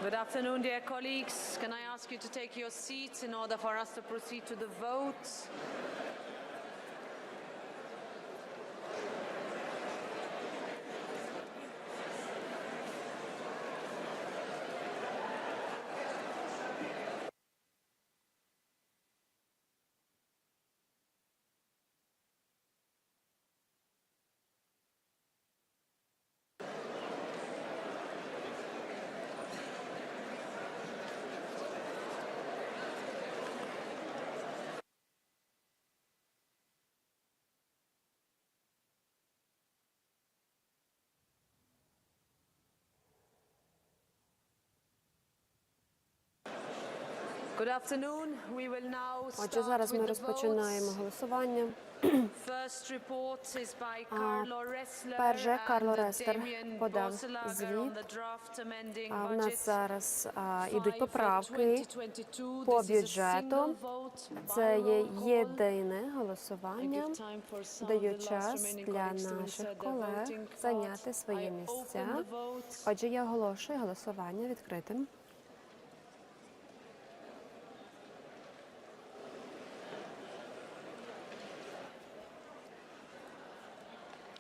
Good afternoon, dear colleagues. Can I ask you to take your seats in order for us to proceed to the vote? Good afternoon. We will now Отже, start зараз ми with the розпочинаємо votes. голосування. First report is by Carlo Ressler Перше, Карло and Рестер Damien подав Bosselager звіт. on the draft amending А в нас budget зараз 5 ідуть поправки 2022. по This is a бюджету. single vote by Це є roll call. єдине I голосування. give time for some of Даю the last час remaining для colleagues to наших insert their колег voting зайняти cards. свої I місця. open the vote. Отже, я оголошую голосування відкритим.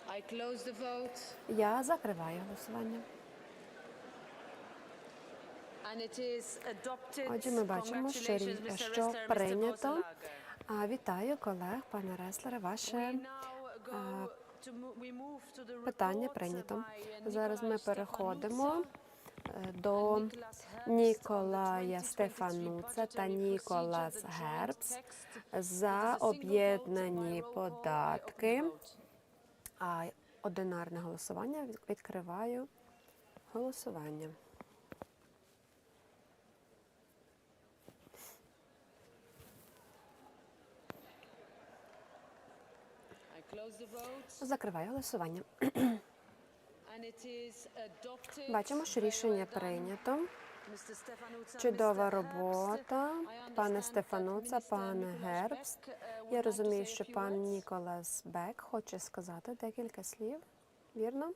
I close the vote. Я закриваю голосування. And it is adopted. Отже, ми бачимо, що Congratulations, Mr. що Ressler, Mr. прийнято. Bosselager. Вітаю колег, пане Реслере, ваше We now go we move to the питання report прийнято. by Зараз ми Nikolai переходимо Stefanuca до and Nicholas Herbst Ніколая on the 2023 Стефануца та budgetary Ніколас procedure, the joint Гербс text. за It is a single об'єднані vote by roll call. I податки. open the vote. Одинарне голосування. Відкриваю голосування. I close the vote. Закриваю голосування. And it is adopted. Бачимо, що Very рішення well done, прийнято. Mr. Stefanuca, Чудова Mr. робота, Herbst. I пане understand Стефануца, that пане Minister Гербст. Nicholas Beck, would Я like to розумію, say a що few пан words. Ніколас Бек хоче сказати декілька слів. Вірно?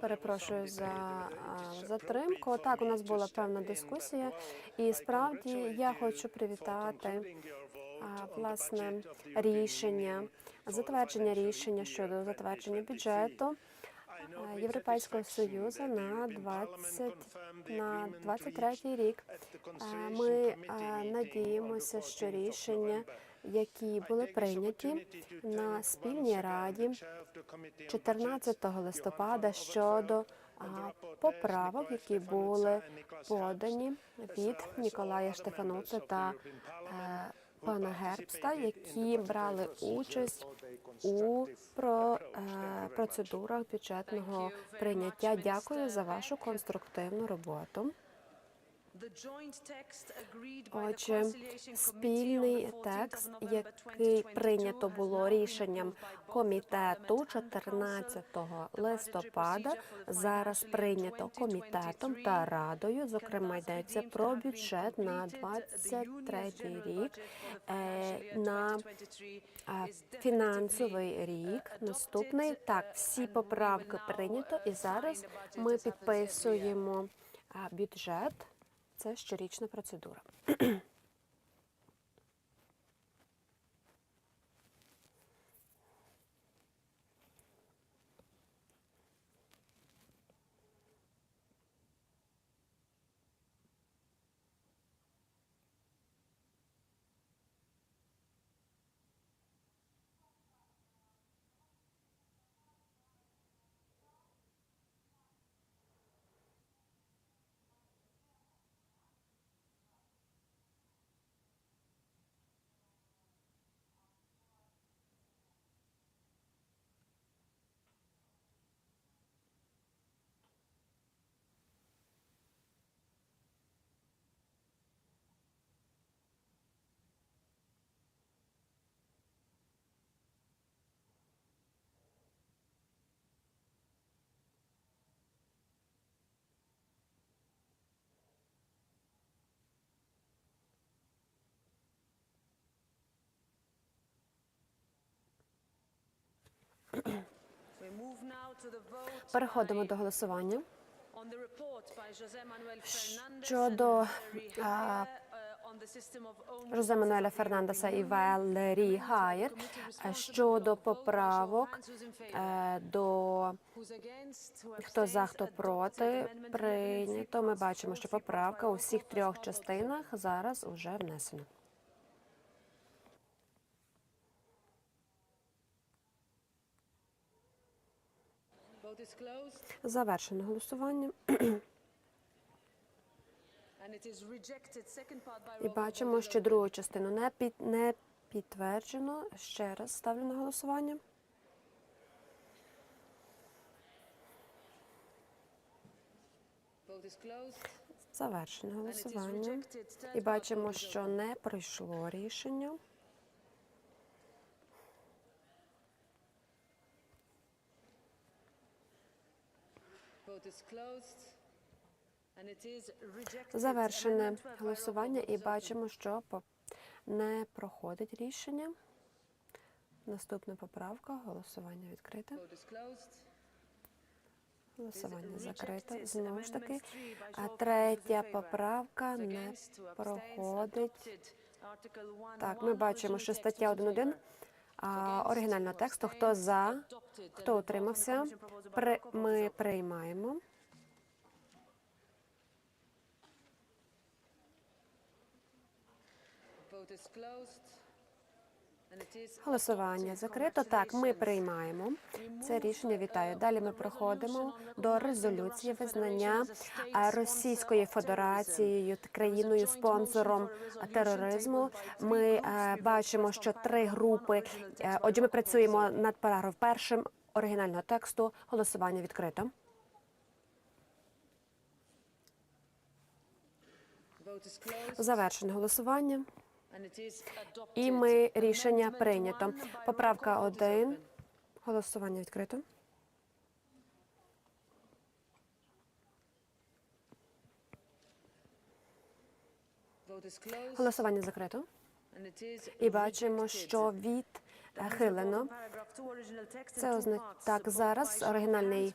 Перепрошую за затримку. Так, у нас була певна дискусія, і справді я хочу привітати власне рішення, затвердження рішення щодо затвердження бюджету Європейського Союзу на 23 рік. Ми надіємося, що рішення, які були прийняті на спільній раді 14 листопада щодо поправок, які були подані від Ніколая Штефануца та пана Гербста, які брали участь у процедурах бюджетного прийняття. Дякую за вашу конструктивну роботу. Отже, спільний текст, який прийнято було рішенням комітету 14 листопада, зараз прийнято комітетом та радою. Зокрема, йдеться про бюджет на 23 рік, на фінансовий рік наступний. Так, всі поправки прийнято, і зараз ми підписуємо бюджет. Це щорічна процедура. Переходимо до голосування. Щодо Жозе Мануеля Фернандеса і Валерії Гайер, щодо поправок до хто за, хто проти, прийнято. Ми бачимо, що поправка у всіх трьох частинах зараз уже внесена. Завершено голосування. І бачимо, що другу частину не підтверджено. Ще раз ставлю на голосування. Завершено голосування. І бачимо, що не пройшло рішення. Завершене голосування і бачимо, що не проходить рішення. Наступна поправка. Голосування відкрите. Голосування закрите. Знову ж таки, третя поправка не проходить. Так, ми бачимо, що стаття 1.1 оригінального тексту. Хто за, хто утримався, ми приймаємо. Голосування закрито. Так, ми приймаємо це рішення. Вітаю. Далі ми проходимо до резолюції визнання Російської Федерації країною-спонсором тероризму. Ми бачимо, що 3 групи. Отже, ми працюємо над параграфом 1 оригінального тексту. Голосування відкрито. Завершено голосування. І рішення прийнято. Поправка 1. Голосування відкрито. Голосування закрито. І бачимо, що відхилено. Це так, зараз оригінальний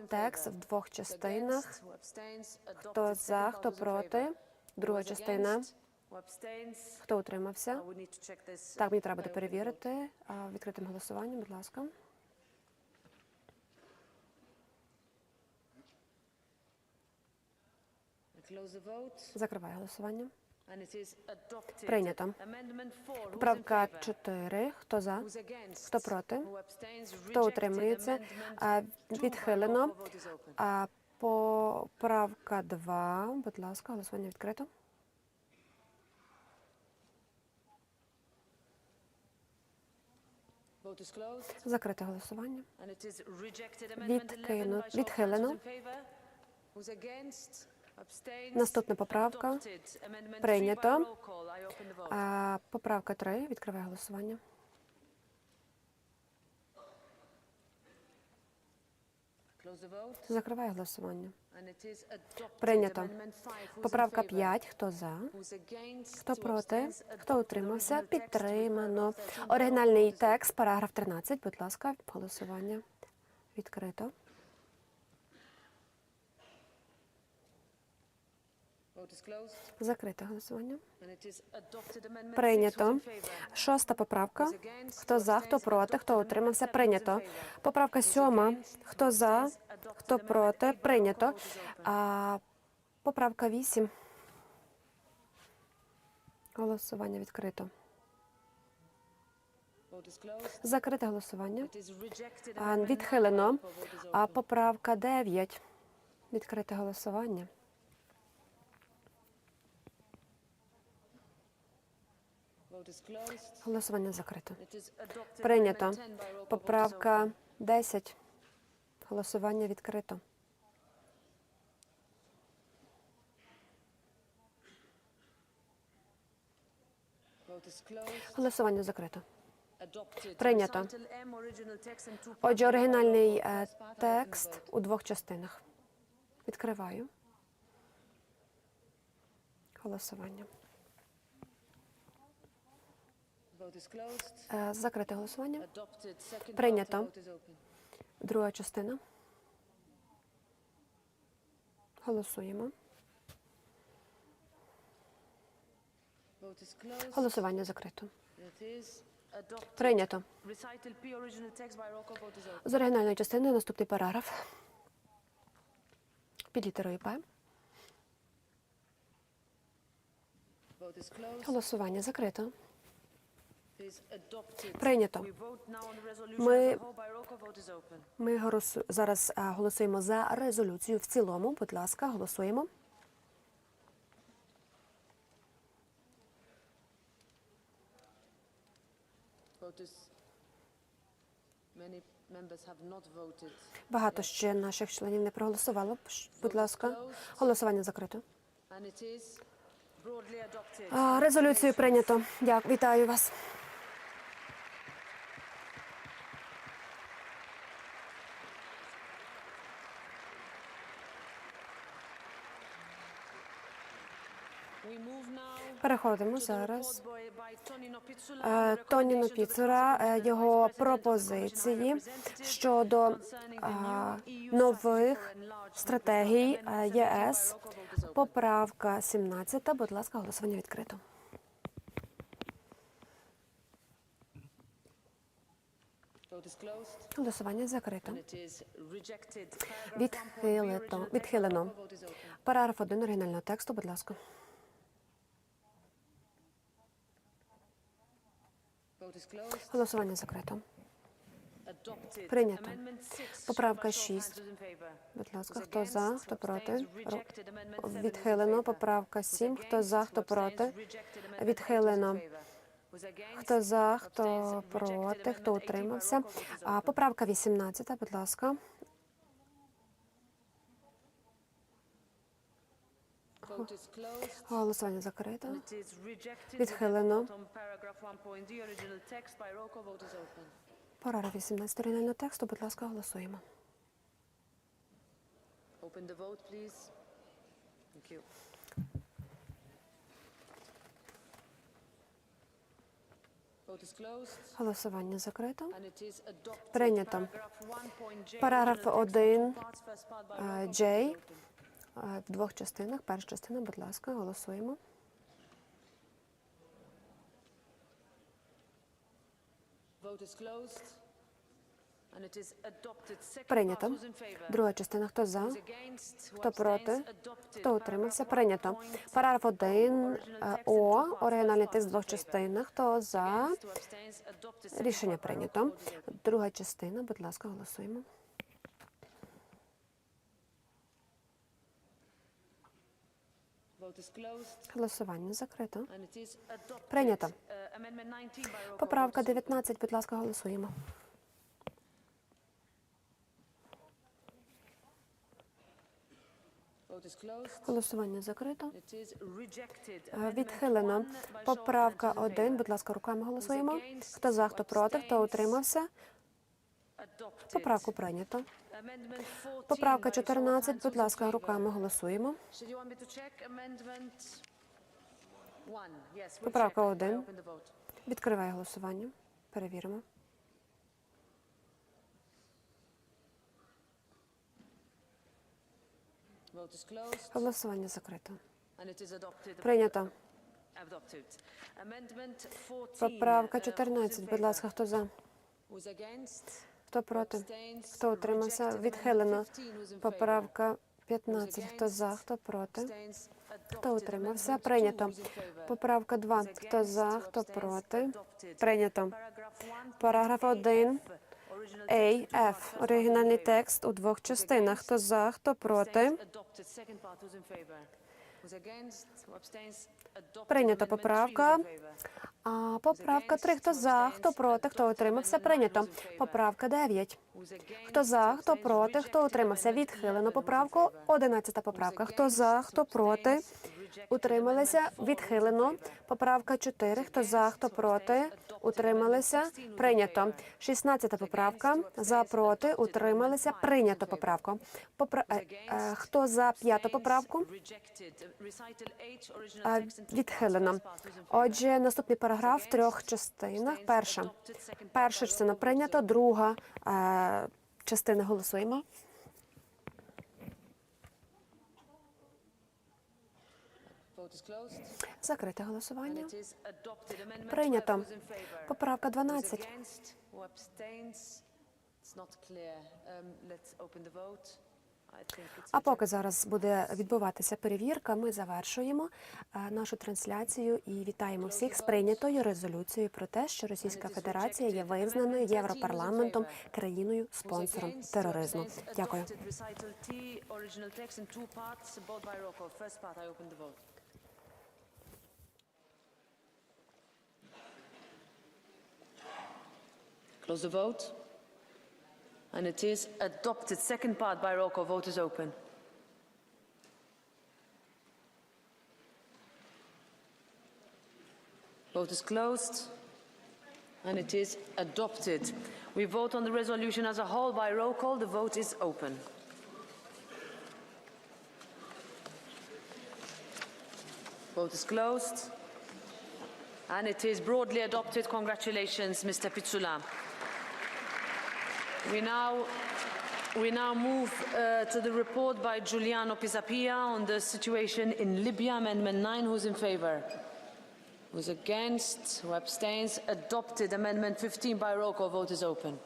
текст в 2 частинах. Хто за, хто проти. Друга частина. Хто утримався? Так, мені треба буде перевірити. Відкритим голосуванням, будь ласка. Закриваю голосування. Прийнято. Поправка 4. Хто за? Хто проти? Хто утримується? Відхилено. Поправка 2. Будь ласка, голосування відкрито. Закрите голосування. Відхилено. Наступна поправка. Прийнято. Поправка 3. Відкриваю голосування. Закриваю голосування. Прийнято. Поправка 5. Хто за? Хто проти? Хто утримався? Підтримано. Оригінальний текст, параграф 13. Будь ласка, голосування відкрито. Закрите голосування. Прийнято. 6 поправка. Хто за, хто проти, хто утримався? Прийнято. Поправка 7. Хто за, хто проти? Прийнято. Поправка 8. Голосування відкрито. Закрите голосування. Відхилено. Поправка 9. Відкрите голосування. Голосування закрито. Прийнято. Поправка 10. Голосування відкрито. Голосування закрито. Прийнято. Отже, оригінальний текст у 2 частинах. Відкриваю. Голосування. Закрите голосування. Прийнято. Друга частина. Голосуємо. Голосування закрито. Прийнято. З оригінальної частини наступний параграф. Під літерою П. Голосування закрито. Прийнято. Ми зараз голосуємо за резолюцію в цілому. Будь ласка, голосуємо. Багато ще наших членів не проголосувало. Будь ласка, голосування закрито. Резолюцію прийнято. Дякую. Вітаю вас. Переходимо зараз. Тоніно Піцура, його пропозиції щодо нових стратегій ЄС. Поправка 17. Будь ласка, голосування відкрито. Голосування закрито. Відхилено. Параграф 1 оригінального тексту, будь ласка. Голосування закрито. Прийнято. Поправка 6. Будь ласка, хто за, хто проти? Відхилено. Поправка 7. Хто за, хто проти? Відхилено. Хто за, хто проти, хто утримався? Поправка 18, будь ласка. Голосування закрито. Відхилено. Параграф 18 оригінального тексту, будь ласка, голосуємо. Голосування закрито. Прийнято. Параграф 1, J, в двох частинах. Перша частина, будь ласка, голосуємо. Прийнято. Друга частина. Хто за? Хто проти? Хто утримався? Прийнято. Параграф 1, О, оригінальний текст в двох частинах. Хто за? Рішення прийнято. Друга частина. Будь ласка, голосуємо. Голосування закрито. Прийнято. Поправка 19. Будь ласка, голосуємо. Голосування закрито. Відхилено. Поправка 1. Будь ласка, руками голосуємо. Хто за, хто проти, хто утримався? Поправку прийнято. Поправка 14. Будь ласка, руками голосуємо. Поправка 1. Відкриваю голосування. Перевіримо. Голосування закрито. Прийнято. Поправка 14. Будь ласка, хто за? Хто проти? Хто утримався? Відхилено. Поправка 15. Хто за? Хто проти? Хто утримався? Прийнято. Поправка 2. Хто за? Хто проти? Прийнято. Параграф 1. A, F. Оригінальний текст у двох частинах. Хто за? Хто проти? Прийнято. Поправка. Поправка 3. Хто за? Хто проти? Хто утримався? Прийнято. Поправка 9. Хто за? Хто проти? Хто утримався? Відхилено. Поправку. 11 поправка. Хто за? Хто проти? Утрималися? Відхилено. Поправка 4. Хто за, хто проти? Утрималися? Прийнято. 16 поправка. За, проти? Утрималися? Прийнято поправку. Хто за 5 поправку? Відхилено. Отже, наступний параграф в 3 частинах. Перша частина прийнято, друга частина голосуємо. Закрите голосування. Прийнято. Поправка 12. А поки зараз буде відбуватися перевірка, ми завершуємо нашу трансляцію і вітаємо всіх з прийнятою резолюцією про те, що Російська Федерація є визнаною Європарламентом країною-спонсором тероризму. Дякую. Close the vote. And it is adopted. Second part by roll call. Vote is open. Vote is closed. And it is adopted. We vote on the resolution as a whole by roll call. The vote is open. Vote is closed. And it is broadly adopted. Congratulations, Mr. Pizzula. We now move to the report by Giuliano Pisapia on the situation in Libya. Amendment 9. Who's in favour? Who's against? Who abstains? Adopted. Amendment 15 by roll call. Vote is open.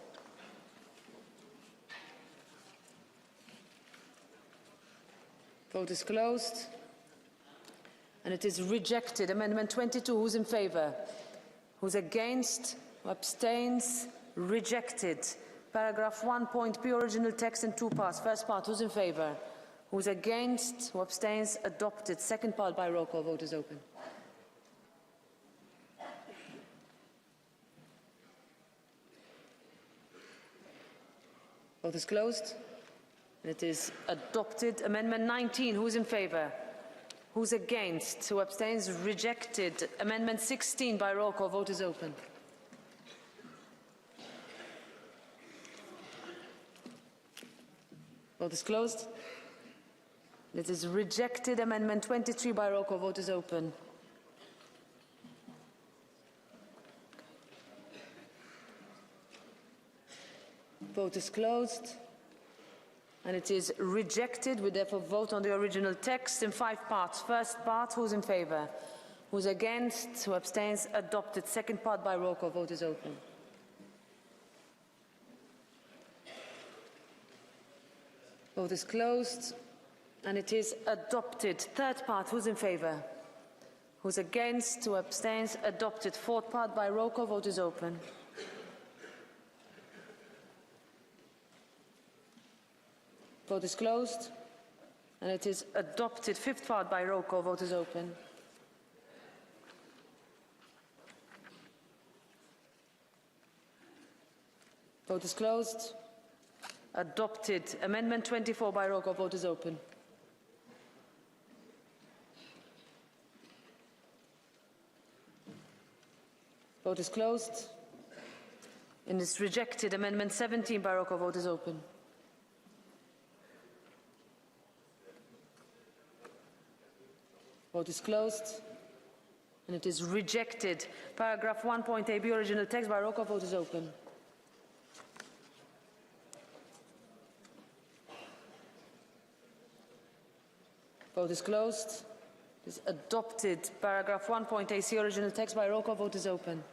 Vote is closed. And it is rejected. Amendment 22. Who's in favour? Who's against? Who abstains? Rejected. Paragraph 1.p, original text in 2 parts. First part, who's in favour? Who's against? Who abstains? Adopted. Second part by roll call. Vote is open. Vote is closed. It is adopted. Amendment 19. Who's in favour? Who's against? Who abstains? Rejected. Amendment 16 by roll call. Vote is open. Vote is closed. It is rejected. Amendment 23 by roll call. Vote is open. Vote is closed. And it is rejected. We therefore vote on the original text in 5 parts. First part, who's in favour? Who's against? Who abstains? Adopted. Second part by roll call. Vote is open. Vote is closed. And it is adopted. Third part, who's in favour? Who's against? Who abstains? Adopted. Fourth part by roll call. Vote is open. Vote is closed. And it is adopted. Fifth part by roll call. Vote is open. Vote is closed. Adopted. Amendment 24 by roll call. Vote is open. Vote is closed. And it's rejected. Amendment 17 by roll call. Vote is open. Vote is closed. And it is rejected. Paragraph 1.ab, original text by roll call. Vote is open. Vote is closed. It is adopted. Paragraph 1.ac, original text by roll call. Vote is open.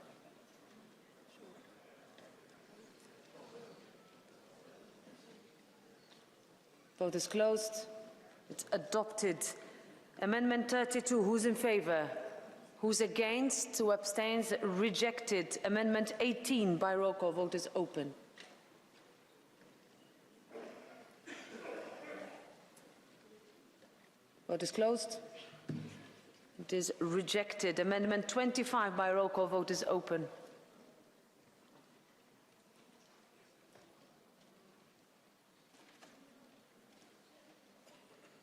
Vote is closed. It's adopted. Amendment 32. Who's in favour? Who's against? Who abstains? Rejected. Amendment 18 by roll call. Vote is open. Vote is closed. It is rejected. Amendment 25 by roll call. Vote is open.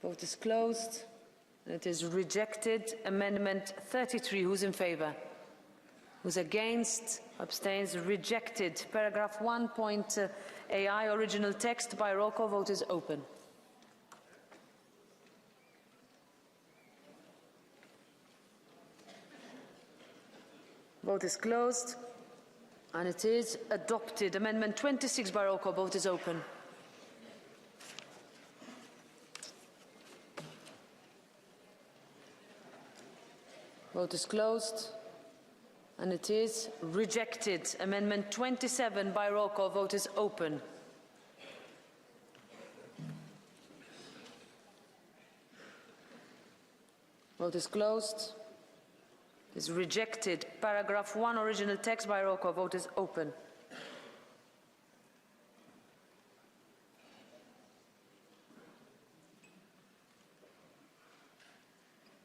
Vote is closed. It is rejected. Amendment 33, who's in favor? Who's against? Abstains? Rejected. Paragraph 1.ai, original text, by roll call. Vote is open. Vote is closed. And it is adopted. Amendment 26, by roll call. Vote is open. Vote is closed. And it is rejected. Amendment 27, by roll call. Vote is open. Vote is closed. Is rejected. Paragraph 1, original text, by roll call. Vote is open.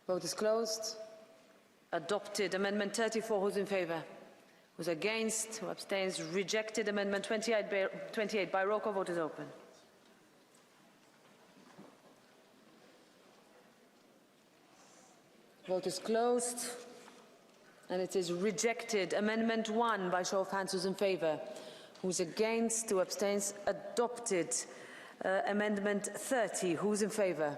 Vote is closed. Adopted. Amendment 34, who's in favor? Who's against? Who abstains? Rejected. Amendment 28 by roll call. Vote is open. Vote is closed. And it is rejected. Amendment 1 by show of hands. Who's in favor? Who's against? Who abstains? Adopted. Amendment 30. Who's in favor?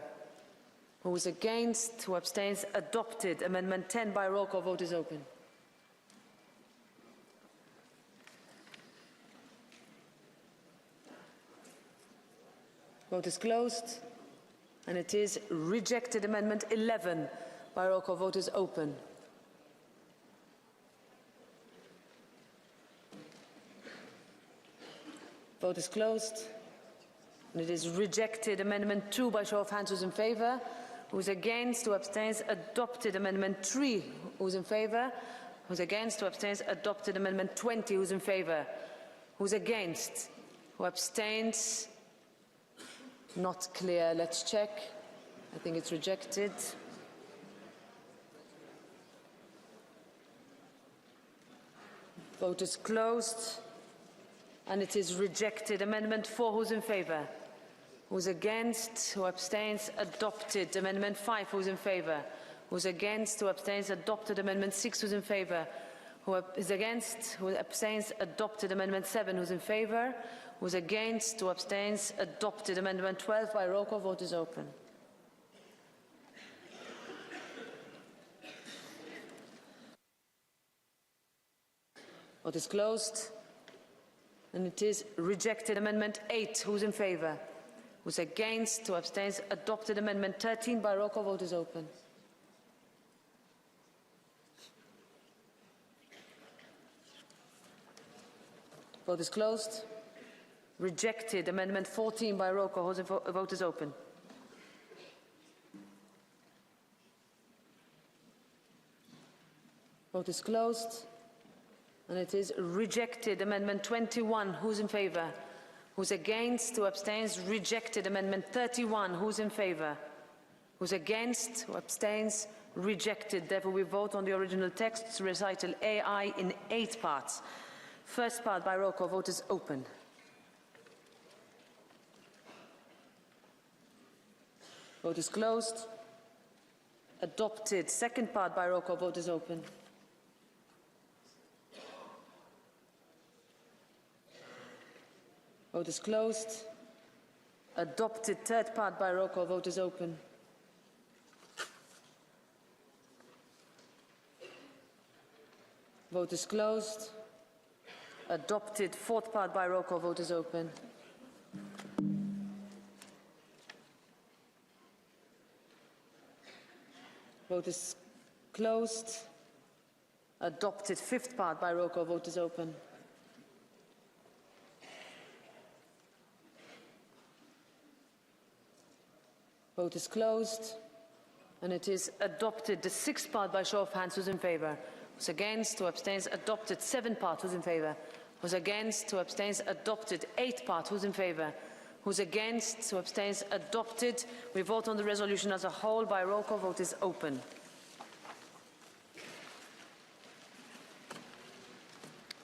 Who is against? Who abstains? Adopted. Amendment 10 by roll call. Vote is open. Vote is closed. And it is rejected. Amendment 11 by roll call. Vote is open. Vote is closed. And it is rejected. Amendment 2 by show of hands. Who's in favor? Who's against? Who abstains? Adopted. Amendment 3. Who's in favor? Who's against? Who abstains? Adopted. Amendment 20. Who's in favor? Who's against? Who abstains? Not clear. Let's check. I think it's rejected. Vote is closed. And it is rejected. Amendment 4. Who's in favor? Who's against? Who abstains? Adopted. Amendment 5. Who's in favor? Who's against? Who abstains? Adopted. Amendment 6. Who's in favor? Who is against? Who abstains? Adopted. Amendment 7. Who's in favor? Who's against? Who abstains? Adopted. Amendment 12 by roll call. Vote is open. Vote is closed. And it is rejected. Amendment 8. Who's in favor? Who's against? Who abstains? Adopted. Amendment 13 by roll call. Vote is open. Vote is closed. Rejected. Amendment 14 by roll call. Vote is open. Vote is closed. And it is rejected. Amendment 21. Who's in favor? Who's against? Who abstains? Rejected. Amendment 31. Who's in favor? Who's against? Who abstains? Rejected. Therefore, we vote on the original text, recital AI, in 8 parts. First part by roll call. Vote is open. Vote is closed. Adopted. Second part by roll call. Vote is open. Vote is closed. Adopted. Third part by roll call. Vote is open. Vote is closed. Adopted. Fourth part by roll call. Vote is open. Vote is closed. Adopted. Fifth part by roll call. Vote is open. Vote is closed. And it is adopted. The sixth part by show of hands. Who's in favor? Who's against? Who abstains? Adopted. Seventh part. Who's in favor? Who's against? Who abstains? Adopted. Eighth part. Who's in favor? Who's against? Who abstains? Adopted. We vote on the resolution as a whole by roll call. Vote is open.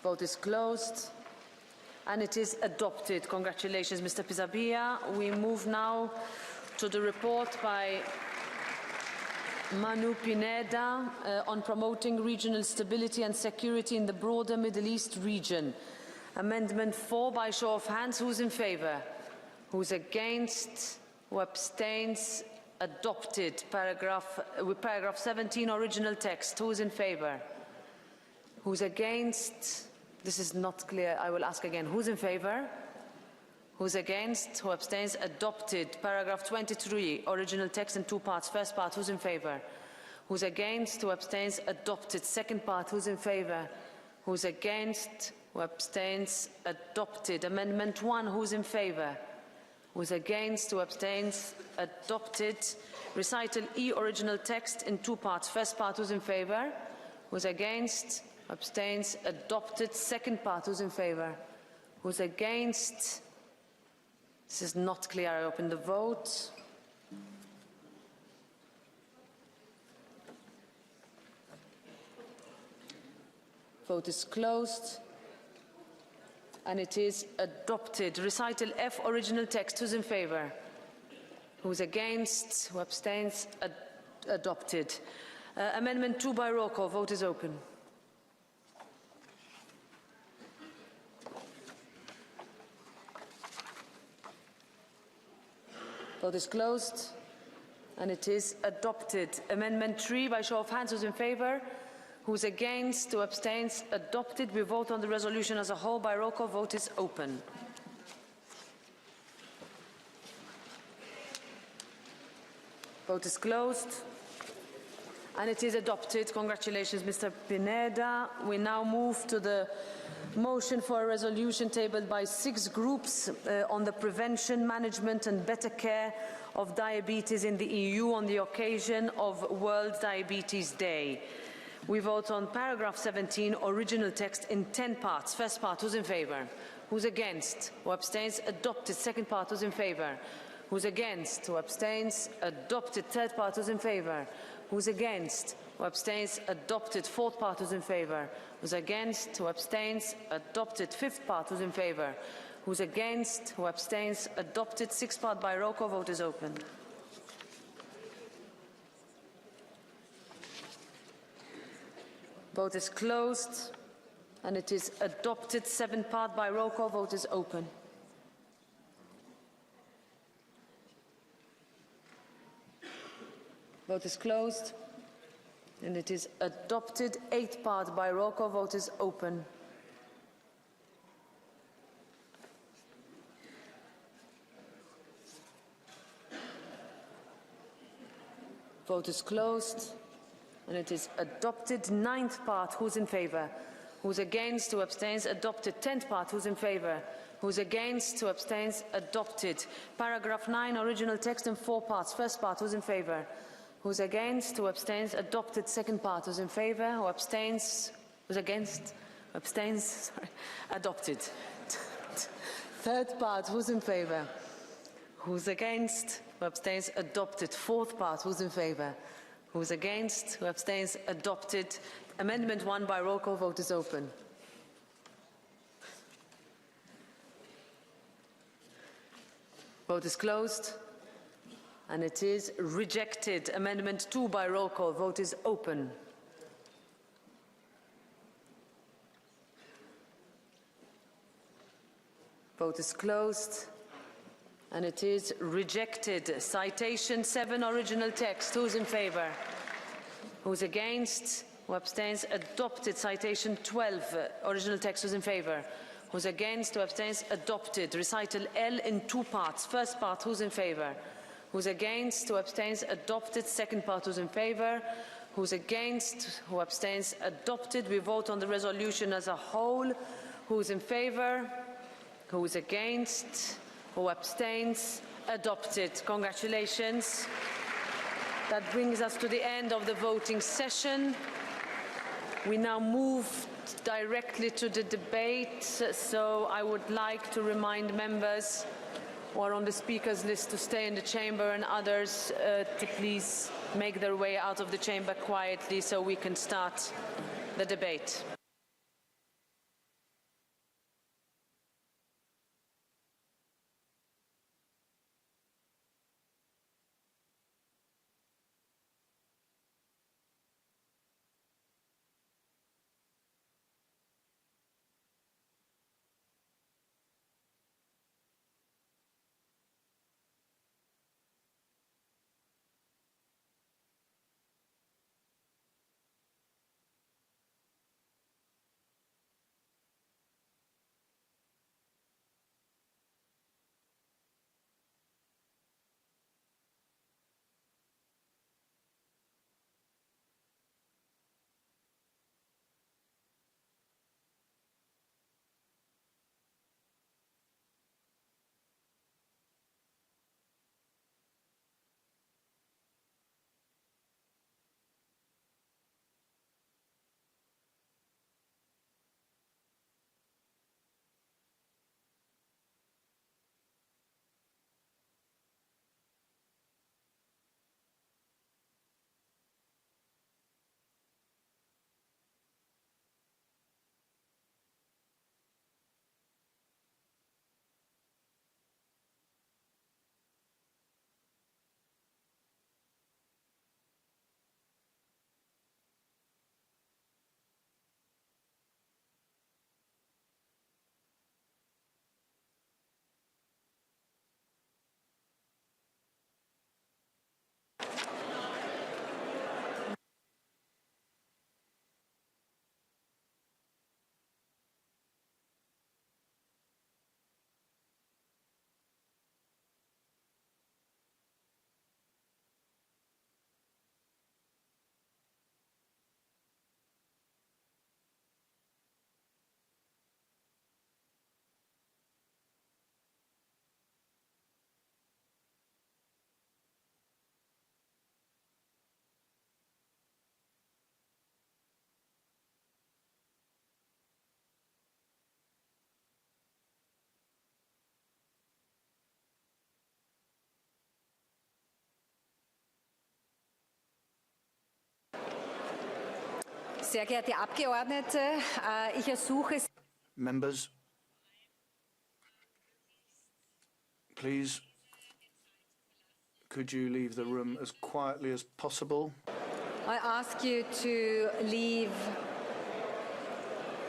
Vote is closed. And it is adopted. Congratulations, Mr. Pisapia. We move now to the report by Manu Pineda on promoting regional stability and security in the broader Middle East region. Amendment 4 by show of hands. Who's in favor? Who's against? Who abstains? Adopted. Paragraph 17, original text. Who's in favor? Who's against? This is not clear. I will ask again. Who's in favor? Who's against? Who abstains? Adopted. Paragraph 23, original text in two parts. First part, who's in favor? Who's against? Who abstains? Adopted. Second part, who's in favor? Who's against? Who abstains? Adopted. Amendment 1, who's in favor? Who's against? Who abstains? Adopted. Recital E, original text in two parts. First part, who's in favor? Who's against? Abstains? Adopted. Second part, who's in favor? Who's against? This is not clear. I open the vote. Vote is closed. And it is adopted. Recital F, original text. Who's in favor? Who's against? Who abstains? Adopted. Amendment 2 by roll call. Vote is open. Vote is closed, and it is adopted. Amendment 3 by show of hands. Who's in favor? Who's against? Who abstains? Adopted. We vote on the resolution as a whole by roll call. Vote is open. Vote is closed, and it is adopted. Congratulations, Mr. Pineda. We now move to the motion for a resolution tabled by 6 groups on the prevention, management and better care of diabetes in the EU on the occasion of World Diabetes Day. We vote on paragraph 17, original text in 10 parts. First part, who's in favor? Who's against? Who abstains? Adopted. Second part, who's in favor? Who's against? Who abstains? Adopted. Third part, who's in favor? Who's against? Who abstains? Adopted. Fourth part, who's in favor? Who's against? Who abstains? Adopted. Fifth part, who's in favor? Who's against? Who abstains? Adopted. Sixth part by roll call. Vote is open. Vote is closed, and it is adopted. Seventh part by roll call. Vote is open. Vote is closed, and it is adopted. Eighth part by roll call. Vote is open. Vote is closed, and it is adopted. Ninth part, who's in favor? Who's against? Who abstains? Adopted. 10th part, who's in favor? Who's against? Who abstains? Adopted. Paragraph 9, original text in 4 parts. First part, who's in favor? Who's against? Who abstains? Adopted. Second part, who's in favor? Who abstains? Who's against? Who abstains? Sorry. Adopted. Third part, who's in favor? Who's against? Who abstains? Adopted. Fourth part, who's in favor? Who's against? Who abstains? Adopted. Amendment 1 by roll call. Vote is open. Vote is closed, and it is rejected. Amendment 2 by roll call. Vote is open. Vote is closed, and it is rejected. Citation 7, original text. Who's in favor? Who's against? Who abstains? Adopted. Citation 12, original text. Who's in favor? Who's against? Who abstains? Adopted. Recital L in 2 parts. First part, who's in favor? Who's against? Who abstains? Adopted. Second part, who's in favor? Who's against? Who abstains? Adopted. We vote on the resolution as a whole. Who's in favor? Who's against? Who abstains? Adopted. Congratulations. That brings us to the end of the voting session. We now move directly to the debate, so I would like to remind members who are on the speakers list to stay in the chamber, and others to please make their way out of the chamber quietly so we can start the debate. Sehr geehrte Abgeordnete, ich ersuche Sie. Members, please, could you leave the room as quietly as possible? I ask you to leave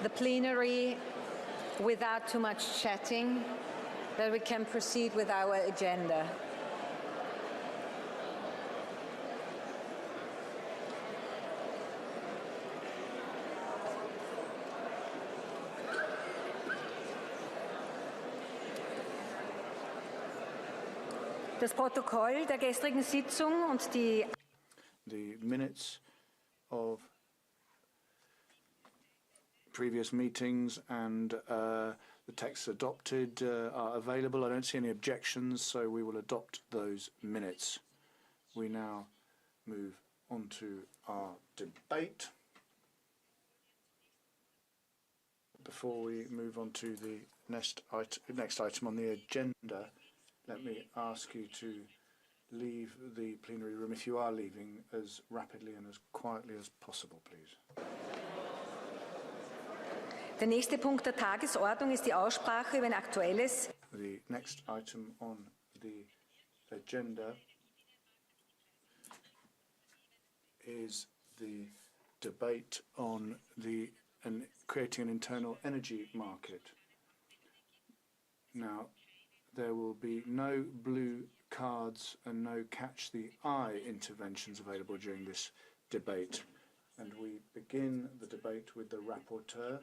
the plenary without too much chatting, that we can proceed with our agenda. Das Protokoll der gestrigen Sitzung und die minutes of previous meetings and the texts adopted are available. I don't see any objections, so we will adopt those minutes. We now move on to our debate. Before we move on to the next item on the agenda, let me ask you to leave the plenary room, if you are leaving, as rapidly and as quietly as possible, please. Der nächste Punkt der Tagesordnung ist die Aussprache über ein aktuelles. The next item on the agenda is the debate on creating an internal energy market. Now, there will be no blue cards and no catch the eye interventions available during this debate. And we begin the debate with the rapporteur,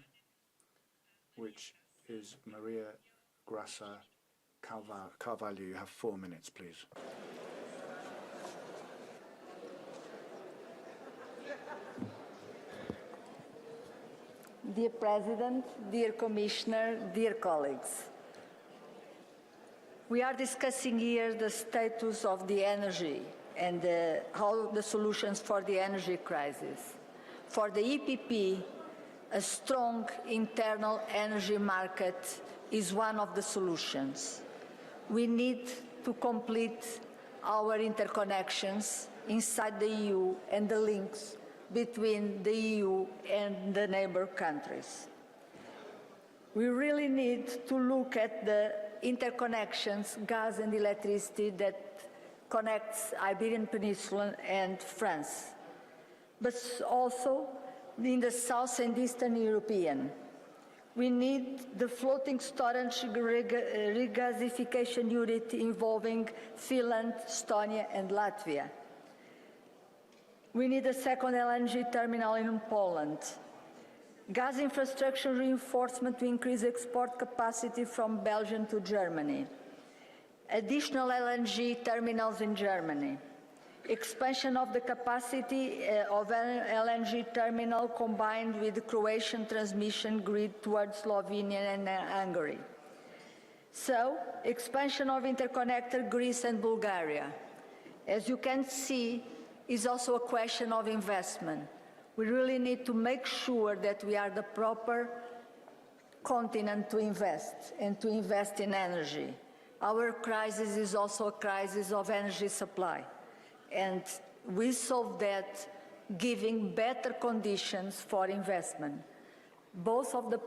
which is Maria Graça Carvalho. You have 4 minutes, please. Dear President, dear Commissioner, dear colleagues, we are discussing here the status of the energy and how the solutions for the energy crisis. For the EPP, a strong internal energy market is one of the solutions. We need to complete our interconnections inside the EU and the links between the EU and the neighbor countries. We really need to look at the interconnections, gas and electricity, that connects Iberian Peninsula and France, but also in the South and Eastern European. We need the floating storage regasification unit involving Finland, Estonia and Latvia. We need a second LNG terminal in Poland. Gas infrastructure reinforcement to increase export capacity from Belgium to Germany. Additional LNG terminals in Germany. Expansion of the capacity of an LNG terminal combined with the Croatian transmission grid towards Slovenia and Hungary. So, expansion of interconnector Greece and Bulgaria. As you can see, is also a question of investment. We really need to make sure that we are the proper continent to invest and to invest in energy. Our crisis is also a crisis of energy supply. And we solve that giving better conditions for investment, both of the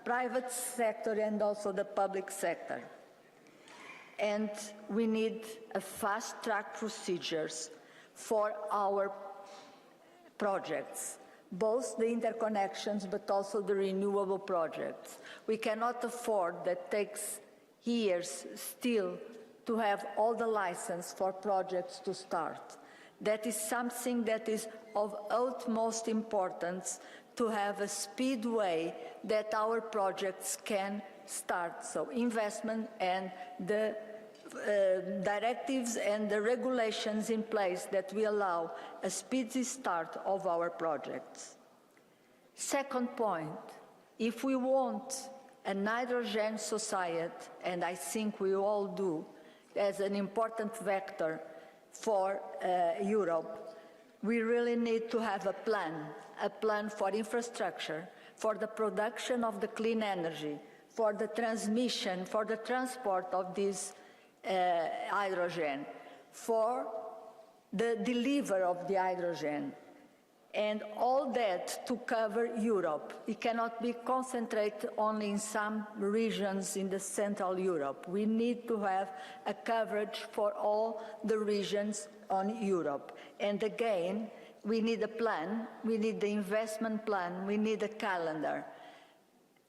private sector and also the public sector. And we need a fast-track procedures for our projects, both the interconnections but also the renewable projects. We cannot afford that takes years still to have all the license for projects to start. That is something that is of utmost importance, to have a speedway that our projects can start. So investment and the directives and the regulations in place that will allow a speedy start of our projects. Second point, if we want a hydrogen society, and I think we all do, as an important vector for Europe, we really need to have a plan for infrastructure, for the production of the clean energy, for the transmission, for the transport of this hydrogen, for the delivery of the hydrogen, and all that to cover Europe. It cannot be concentrated only in some regions in the Central Europe. We need to have a coverage for all the regions on Europe. And again, we need a plan, we need the investment plan, we need a calendar.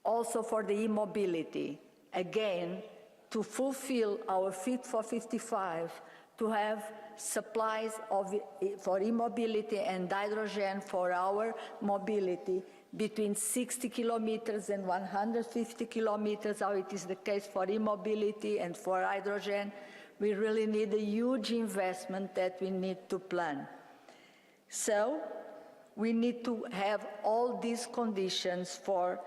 Also for the e-mobility, again, to fulfill our Fit for 55, to have supplies for e-mobility and hydrogen for our mobility between 60 kilometers and 150 kilometers, how it is the case for e-mobility and for hydrogen. We really need a huge investment that we need to plan. So we need to have all these conditions for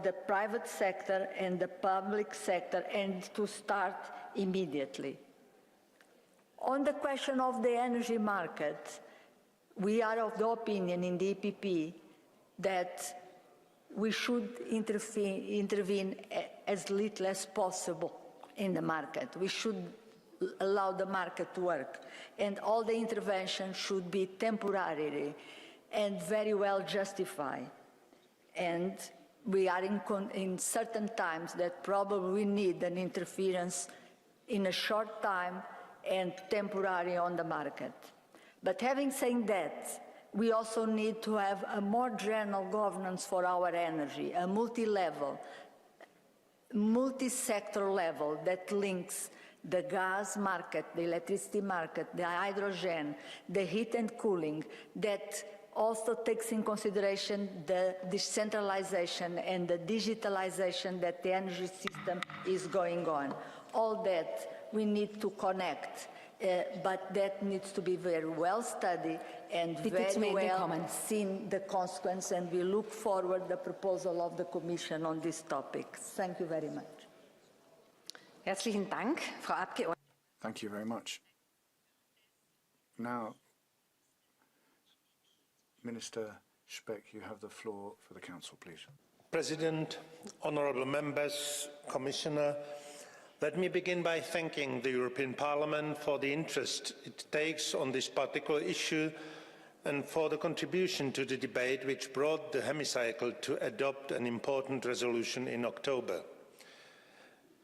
the private sector and the public sector, and to start immediately. On the question of the energy market, we are of the opinion in the EPP that we should intervene as little as possible in the market. We should allow the market to work, and all the intervention should be temporary and very well justified. And we are in certain times that probably we need an interference in a short time and temporary on the market. But having said that, we also need to have a more general governance for our energy, a multi-level, multi-sector level that links the gas market, the electricity market, the hydrogen, the heat and cooling, that also takes in consideration the decentralization and the digitalization that the energy system is going on. All that we need to connect, but that needs to be very well studied and very well seen the consequence, and we look forward to the proposal of the Commission on this topic. Thank you very much. Herzlichen Dank, Frau Abgeordnete. Thank you very much. Now, Minister Speck, you have the floor for the Council, please. President, honourable members, Commissioner, let me begin by thanking the European Parliament for the interest it takes on this particular issue and for the contribution to the debate which brought the Hemicycle to adopt an important resolution in October.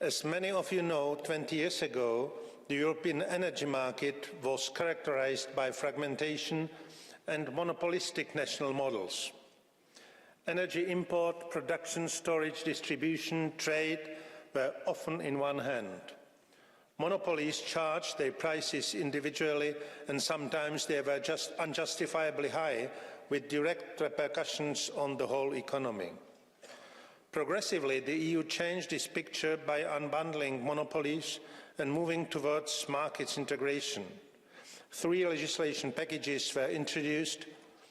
As many of you know, 20 years ago, the European energy market was characterised by fragmentation and monopolistic national models. Energy import, production, storage, distribution, trade were often in one hand. Monopolies charged their prices individually, and sometimes they were just unjustifiably high, with direct repercussions on the whole economy. Progressively, the EU changed this picture by unbundling monopolies and moving towards markets integration. 3 legislation packages were introduced,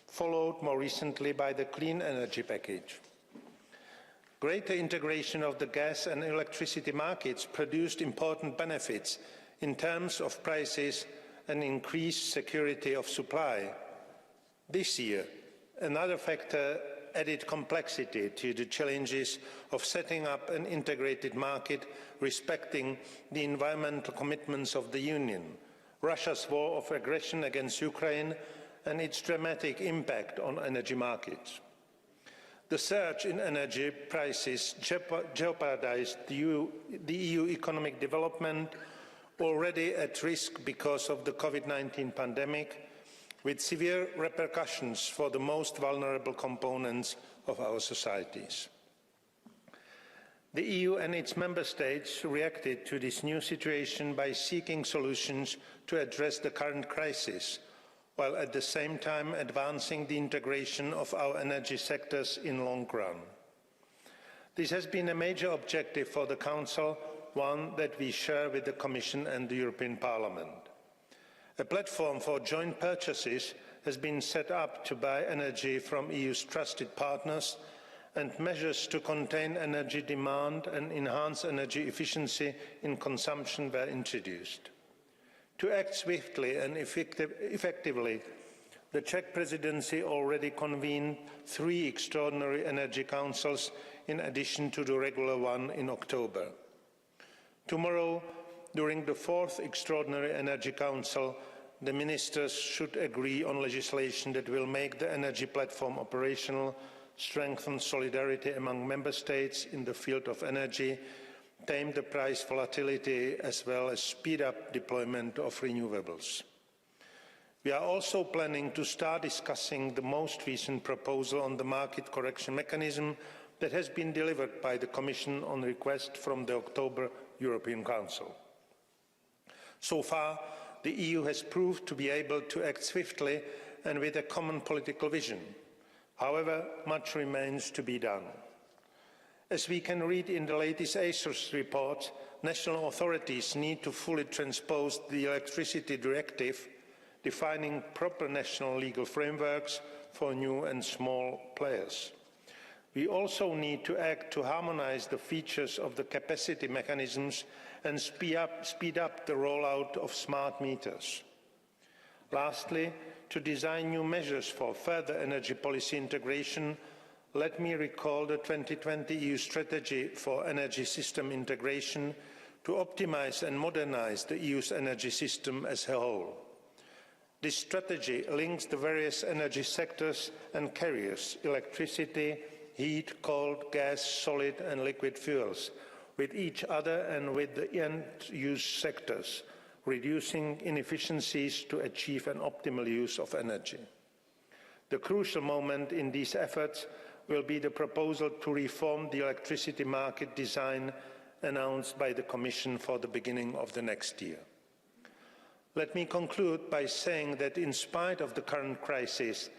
followed more recently by the Clean Energy Package. Greater integration of the gas and electricity markets produced important benefits in terms of prices and increased security of supply. This year, another factor added complexity to the challenges of setting up an integrated market respecting the environmental commitments of the Union, Russia's war of aggression against Ukraine and its dramatic impact on energy markets. The surge in energy prices jeopardized the EU economic development, already at risk because of the COVID-19 pandemic, with severe repercussions for the most vulnerable components of our societies. The EU and its member states reacted to this new situation by seeking solutions to address the current crisis, while at the same time advancing the integration of our energy sectors in the long run. This has been a major objective for the Council, one that we share with the Commission and the European Parliament. A platform for joint purchases has been set up to buy energy from EU's trusted partners, and measures to contain energy demand and enhance energy efficiency in consumption were introduced. To act swiftly and effectively, the Czech presidency already convened 3 extraordinary energy councils in addition to the regular one in October. Tomorrow, during the 4th Extraordinary Energy Council, the ministers should agree on legislation that will make the energy platform operational, strengthen solidarity among member states in the field of energy, tame the price volatility, as well as speed up deployment of renewables. We are also planning to start discussing the most recent proposal on the market correction mechanism that has been delivered by the Commission on request from the October European Council. So far, the EU has proved to be able to act swiftly and with a common political vision. However, much remains to be done. As we can read in the latest ACER's report, national authorities need to fully transpose the Electricity Directive, defining proper national legal frameworks for new and small players. We also need to act to harmonise the features of the capacity mechanisms and speed up the rollout of smart meters. Lastly, to design new measures for further energy policy integration, let me recall the 2020 EU strategy for energy system integration to optimise and modernise the EU's energy system as a whole. This strategy links the various energy sectors and carriers, electricity, heat, cold, gas, solid and liquid fuels, with each other and with the end-use sectors, reducing inefficiencies to achieve an optimal use of energy. The crucial moment in these efforts will be the proposal to reform the electricity market design announced by the Commission for the beginning of the next year. Let me conclude by saying that in spite of the current crisis,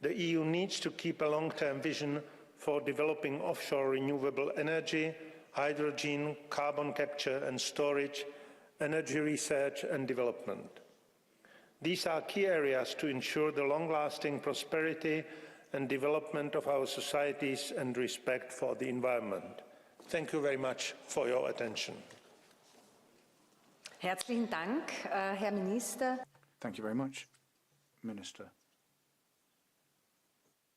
the EU needs to keep a long-term vision for developing offshore renewable energy, hydrogen, carbon capture and storage, energy research and development. These are key areas to ensure the long-lasting prosperity and development of our societies and respect for the environment. Thank you very much for your attention. Herzlichen Dank, Herr Minister. Thank you very much, Minister.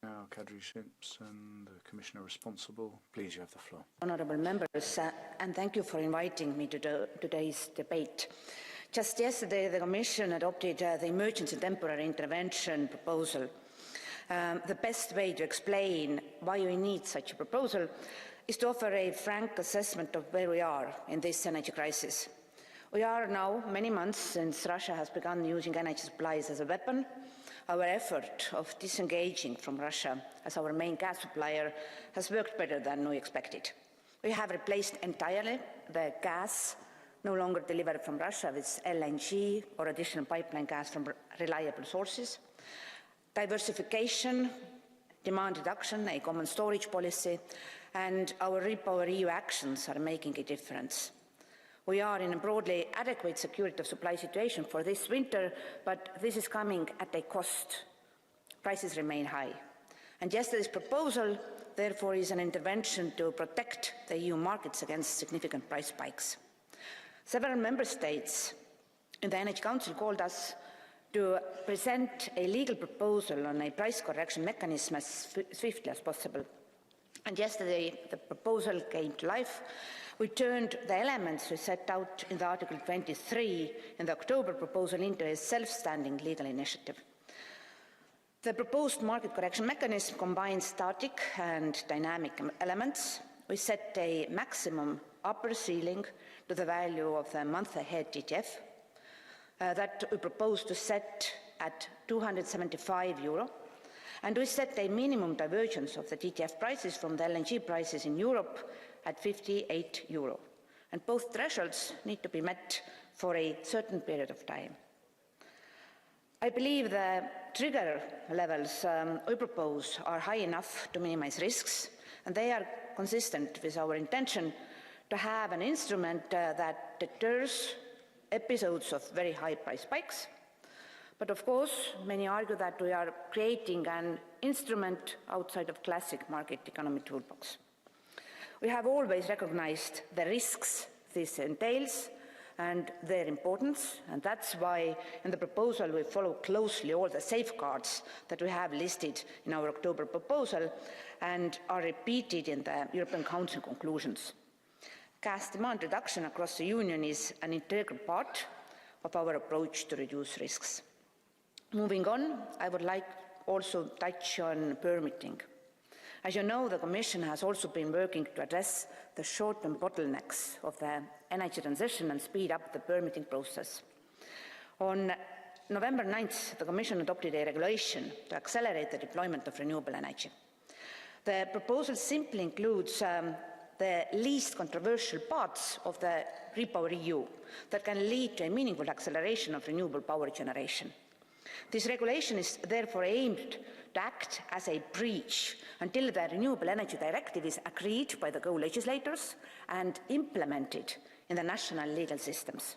Now, Kadri Simpson, the Commissioner responsible, please, you have the floor. Honourable members, and thank you for inviting me to today's debate. Just yesterday, the Commission adopted the Emergency Temporary Intervention proposal. The best way to explain why we need such a proposal is to offer a frank assessment of where we are in this energy crisis. We are now many months since Russia has begun using energy supplies as a weapon. Our effort of disengaging from Russia as our main gas supplier has worked better than we expected. We have replaced entirely the gas no longer delivered from Russia with LNG or additional pipeline gas from reliable sources. Diversification, demand reduction, a common storage policy, and our REPowerEU actions are making a difference. We are in a broadly adequate security of supply situation for this winter, but this is coming at a cost. Prices remain high. And yesterday's proposal, therefore, is an intervention to protect the EU markets against significant price spikes. Several member states in the Energy Council called us to present a legal proposal on a price correction mechanism as swiftly as possible. And yesterday, the proposal came to life. We turned the elements we set out in the Article 23 in the October proposal into a self-standing legal initiative. The proposed market correction mechanism combines static and dynamic elements. We set a maximum upper ceiling to the value of the month-ahead TTF that we propose to set at €275, and we set a minimum divergence of the TTF prices from the LNG prices in Europe at €58, and both thresholds need to be met for a certain period of time. I believe the trigger levels we propose are high enough to minimize risks, and they are consistent with our intention to have an instrument that deters episodes of very high price spikes. But of course, many argue that we are creating an instrument outside of classic market economy toolbox. We have always recognized the risks this entails and their importance, and that's why in the proposal we follow closely all the safeguards that we have listed in our October proposal and are repeated in the European Council conclusions. Gas demand reduction across the Union is an integral part of our approach to reduce risks. Moving on, I would like also touch on permitting. As you know, the Commission has also been working to address the short-term bottlenecks of the energy transition and speed up the permitting process. On November 9th, the Commission adopted a regulation to accelerate the deployment of renewable energy. The proposal simply includes the least controversial parts of the REPowerEU that can lead to a meaningful acceleration of renewable power generation. This regulation is therefore aimed to act as a bridge until the Renewable Energy Directive is agreed by the co-legislators and implemented in the national legal systems.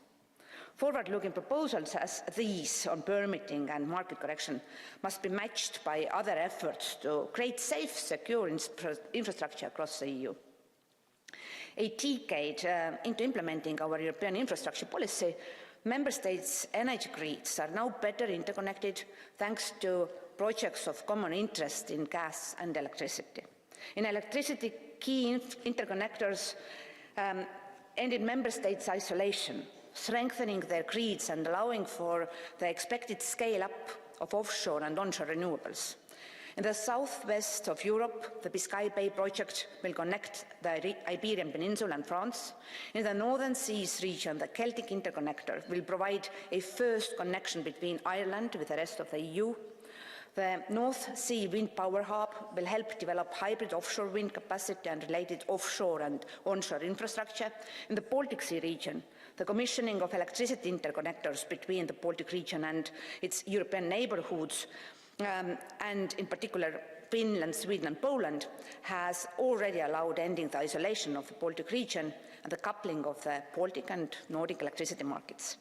Forward-looking proposals as these on permitting and market correction must be matched by other efforts to create safe, secure infrastructure across the EU. A decade into implementing our European infrastructure policy, Member States' energy grids are now better interconnected thanks to projects of common interest in gas and electricity. In electricity, key interconnectors ended Member States' isolation, strengthening their grids and allowing for the expected scale-up of offshore and onshore renewables. In the southwest of Europe, the Biscay Bay project will connect the Iberian Peninsula and France. In the Northern Seas region, the Celtic Interconnector will provide a first connection between Ireland with the rest of the EU. The North Sea Wind Power Hub will help develop hybrid offshore wind capacity and related offshore and onshore infrastructure. In the Baltic Sea region, the commissioning of electricity interconnectors between the Baltic region and its European neighbourhoods and in particular Finland, Sweden and Poland has already allowed ending the isolation of the Baltic region and the coupling of the Baltic and Nordic electricity markets.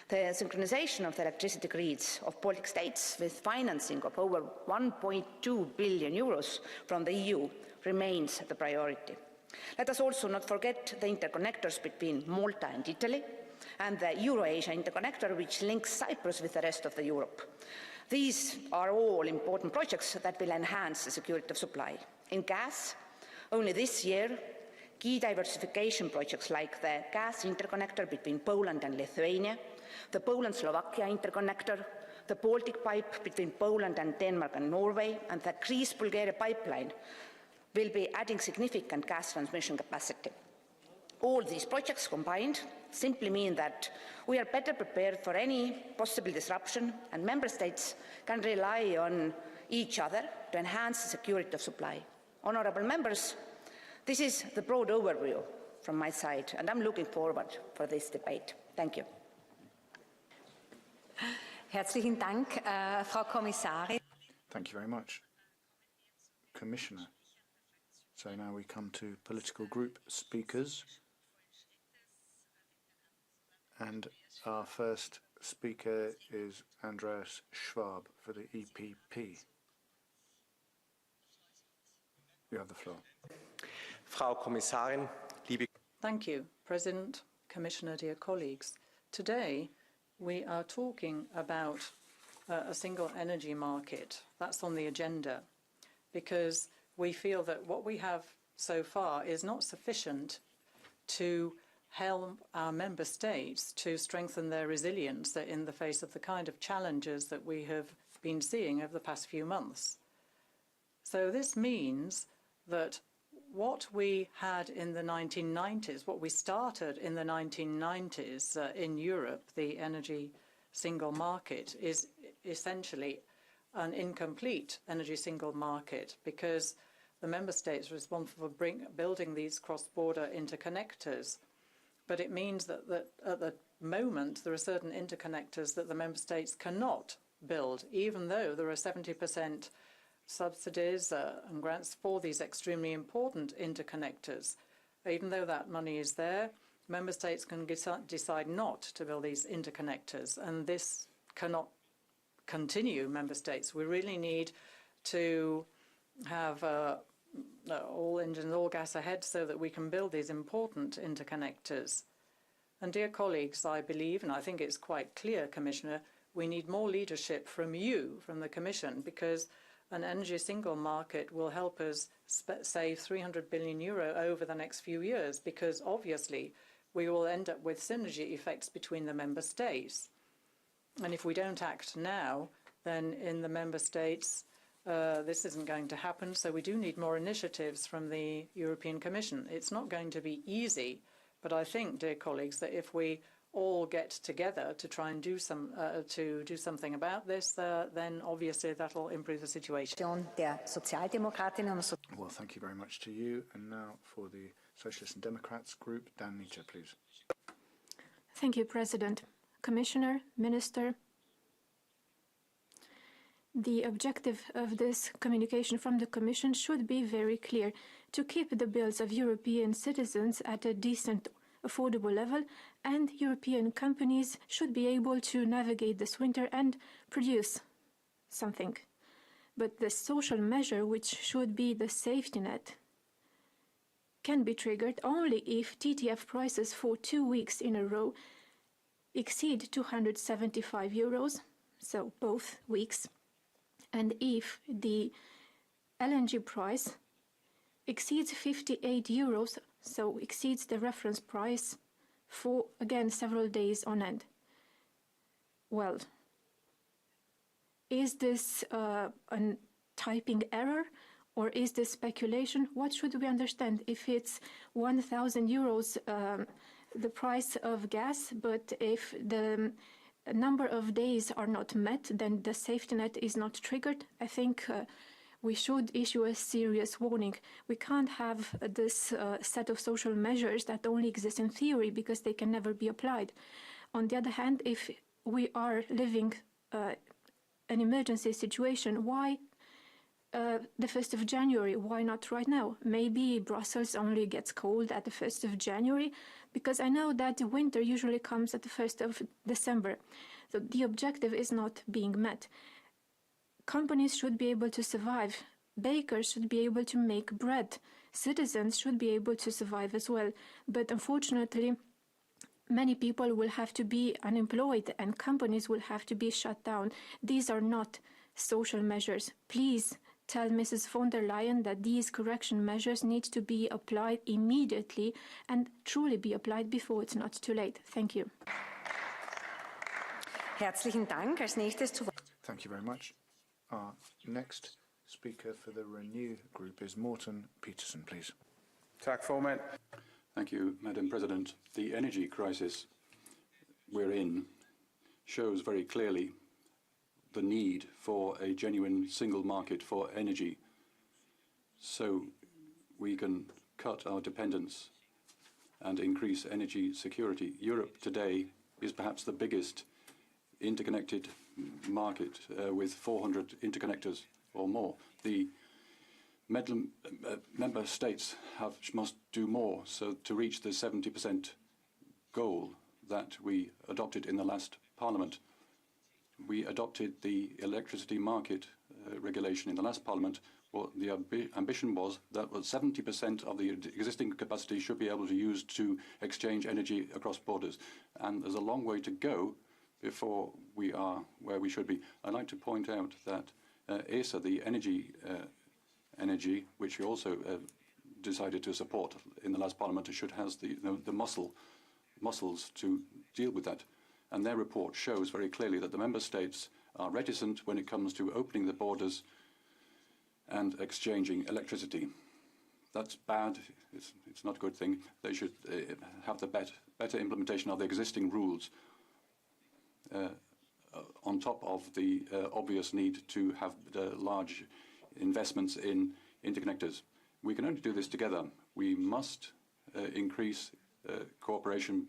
The synchronization of the electricity grids of Baltic states with financing of over 1.2 billion euros from the EU remains the priority. Let us also not forget the interconnectors between Malta and Italy and the Euro-Asia interconnector, which links Cyprus with the rest of Europe. These are all important projects that will enhance the security of supply. In gas, only this year, key diversification projects like the gas interconnector between Poland and Lithuania, the Poland-Slovakia interconnector, the Baltic pipe between Poland and Denmark and Norway, and the Greece-Bulgaria pipeline will be adding significant gas transmission capacity. All these projects combined simply mean that we are better prepared for any possible disruption, and Member States can rely on each other to enhance the security of supply. Honourable members, this is the broad overview from my side, and I'm looking forward for this debate. Thank you. Herzlichen Dank, Frau Kommissarin. Thank you very much, Commissioner. So now we come to political group speakers. And our first speaker is Andreas Schwab for the EPP. You have the floor. Frau Kommissarin, liebe... Thank you, President, Commissioner, dear colleagues. Today, we are talking about a single energy market. That's on the agenda, because we feel that what we have so far is not sufficient to help our member states to strengthen their resilience in the face of the kind of challenges that we have been seeing over the past few months. So this means that what we had in the 1990s, what we started in the 1990s in Europe, the energy single market, is essentially an incomplete energy single market, because the member states are responsible for building these cross-border interconnectors. But it means that at the moment there are certain interconnectors that the member states cannot build, even though there are 70% subsidies and grants for these extremely important interconnectors. Even though that money is there, member states can decide not to build these interconnectors, and this cannot continue, member states. We really need to have all engines, all gas ahead, so that we can build these important interconnectors. And dear colleagues, I believe, and I think it's quite clear, Commissioner, we need more leadership from you, from the Commission, because an energy single market will help us save €300 billion over the next few years, because obviously we will end up with synergy effects between the member states. And if we don't act now, then in the member states, this isn't going to happen. So we do need more initiatives from the European Commission. It's not going to be easy, but I think, dear colleagues, that if we all get together to try and do something about this, then obviously that'll improve the situation. Well, thank you very much to you. And now for the Socialists and Democrats group, Dan Nietzsche, please. Thank you, President. Commissioner, Minister, the objective of this communication from the Commission should be very clear: to keep the bills of European citizens at a decent, affordable level, and European companies should be able to navigate this winter and produce something. But the social measure, which should be the safety net, can be triggered only if TTF prices for 2 weeks in a row exceed 275 euros, so both weeks, and if the LNG price exceeds 58 euros, so exceeds the reference price for, again, several days on end. Well, is this a typing error, or is this speculation? What should we understand? If it's 1,000 euros the price of gas, but if the number of days are not met, then the safety net is not triggered. I think we should issue a serious warning. We can't have this set of social measures that only exist in theory, because they can never be applied. On the other hand, if we are living an emergency situation, why the 1st of January? Why not right now? Maybe Brussels only gets cold at the 1st of January, because I know that the winter usually comes at the 1st of December. So the objective is not being met. Companies should be able to survive. Bakers should be able to make bread. Citizens should be able to survive as well. But unfortunately, many people will have to be unemployed and companies will have to be shut down. These are not social measures. Please tell Mrs. von der Leyen that these correction measures need to be applied immediately and truly be applied before it's not too late. Thank you. Herzlichen Dank. Als nächstes zu Thank you very much. Our next speaker for the Renew group is Morten Peterson, please. Thank you, Madam President. The energy crisis we're in shows very clearly the need for a genuine single market for energy, so we can cut our dependence and increase energy security. Europe today is perhaps the biggest interconnected market with 400 interconnectors or more. The member states must do more so to reach the 70% goal that we adopted in the last Parliament. We adopted the electricity market regulation in the last Parliament. Well, the ambition was that 70% of the existing capacity should be able to use to exchange energy across borders. And there's a long way to go before we are where we should be. I'd like to point out that ESA, the energy, which we also decided to support in the last Parliament, should have the muscles to deal with that. And their report shows very clearly that the member states are reticent when it comes to opening the borders and exchanging electricity. That's bad. It's not a good thing. They should have the better implementation of the existing rules on top of the obvious need to have large investments in interconnectors. We can only do this together. We must increase cooperation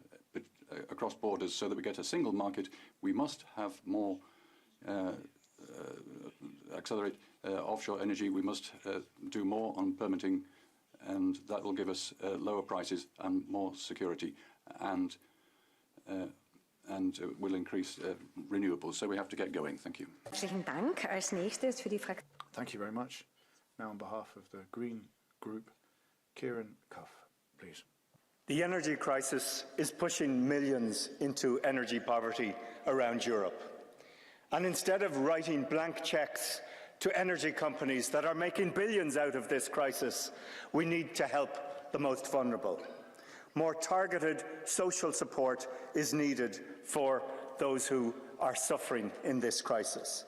across borders so that we get a single market. We must have more accelerate offshore energy. We must do more on permitting, and that will give us lower prices and more security, and will increase renewables. So we have to get going. Thank you. Thank you very much. Now on behalf of the Green Group, Kieran Cuff, please. The energy crisis is pushing millions into energy poverty around Europe. And instead of writing blank checks to energy companies that are making billions out of this crisis, we need to help the most vulnerable. More targeted social support is needed for those who are suffering in this crisis.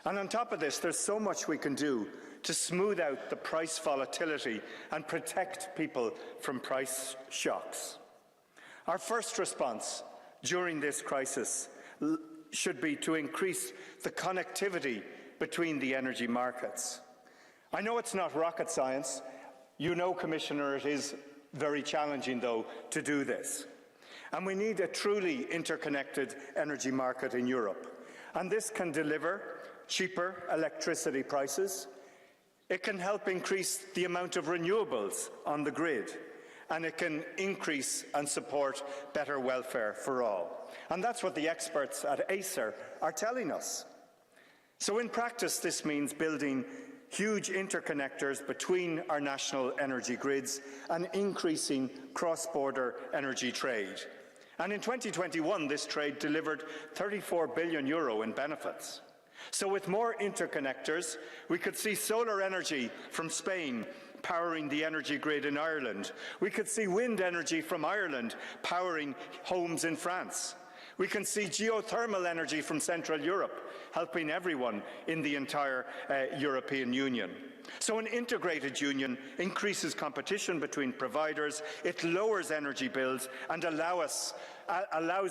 And on top of this, there's so much we can do to smooth out the price volatility and protect people from price shocks. Our first response during this crisis should be to increase the connectivity between the energy markets. I know it's not rocket science. You know, Commissioner, it is very challenging, though, to do this. And we need a truly interconnected energy market in Europe. And this can deliver cheaper electricity prices. It can help increase the amount of renewables on the grid. And it can increase and support better welfare for all. And that's what the experts at ACER are telling us. So in practice, this means building huge interconnectors between our national energy grids and increasing cross-border energy trade. And in 2021, this trade delivered €34 billion in benefits. So with more interconnectors, we could see solar energy from Spain powering the energy grid in Ireland. We could see wind energy from Ireland powering homes in France. We can see geothermal energy from Central Europe, helping everyone in the entire European Union. So an integrated union increases competition between providers, it lowers energy bills and allows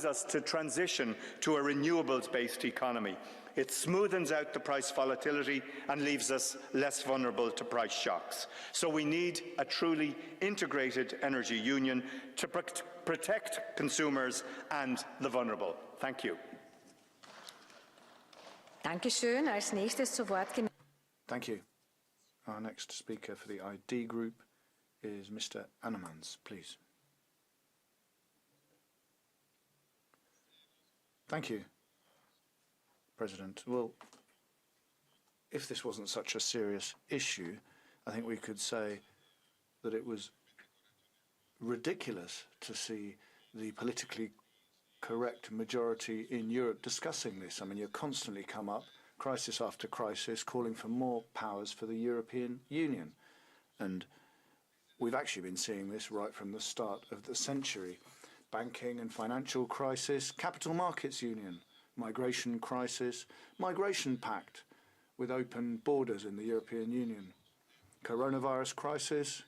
us to transition to a renewables-based economy. It smoothens out the price volatility and leaves us less vulnerable to price shocks. So we need a truly integrated energy union to protect consumers and the vulnerable. Thank you. Dankeschön. Als nächstes zu Wort gemeldet. Thank you. Our next speaker for the ID group is Mr. Annemans, please. Thank you, President. Well, if this wasn't such a serious issue, I think we could say that it was ridiculous to see the politically correct majority in Europe discussing this. I mean, you constantly come up, crisis after crisis, calling for more powers for the European Union. And we've actually been seeing this right from the start of the century. Banking and financial crisis, capital markets union, migration crisis, migration pact with open borders in the European Union, coronavirus crisis,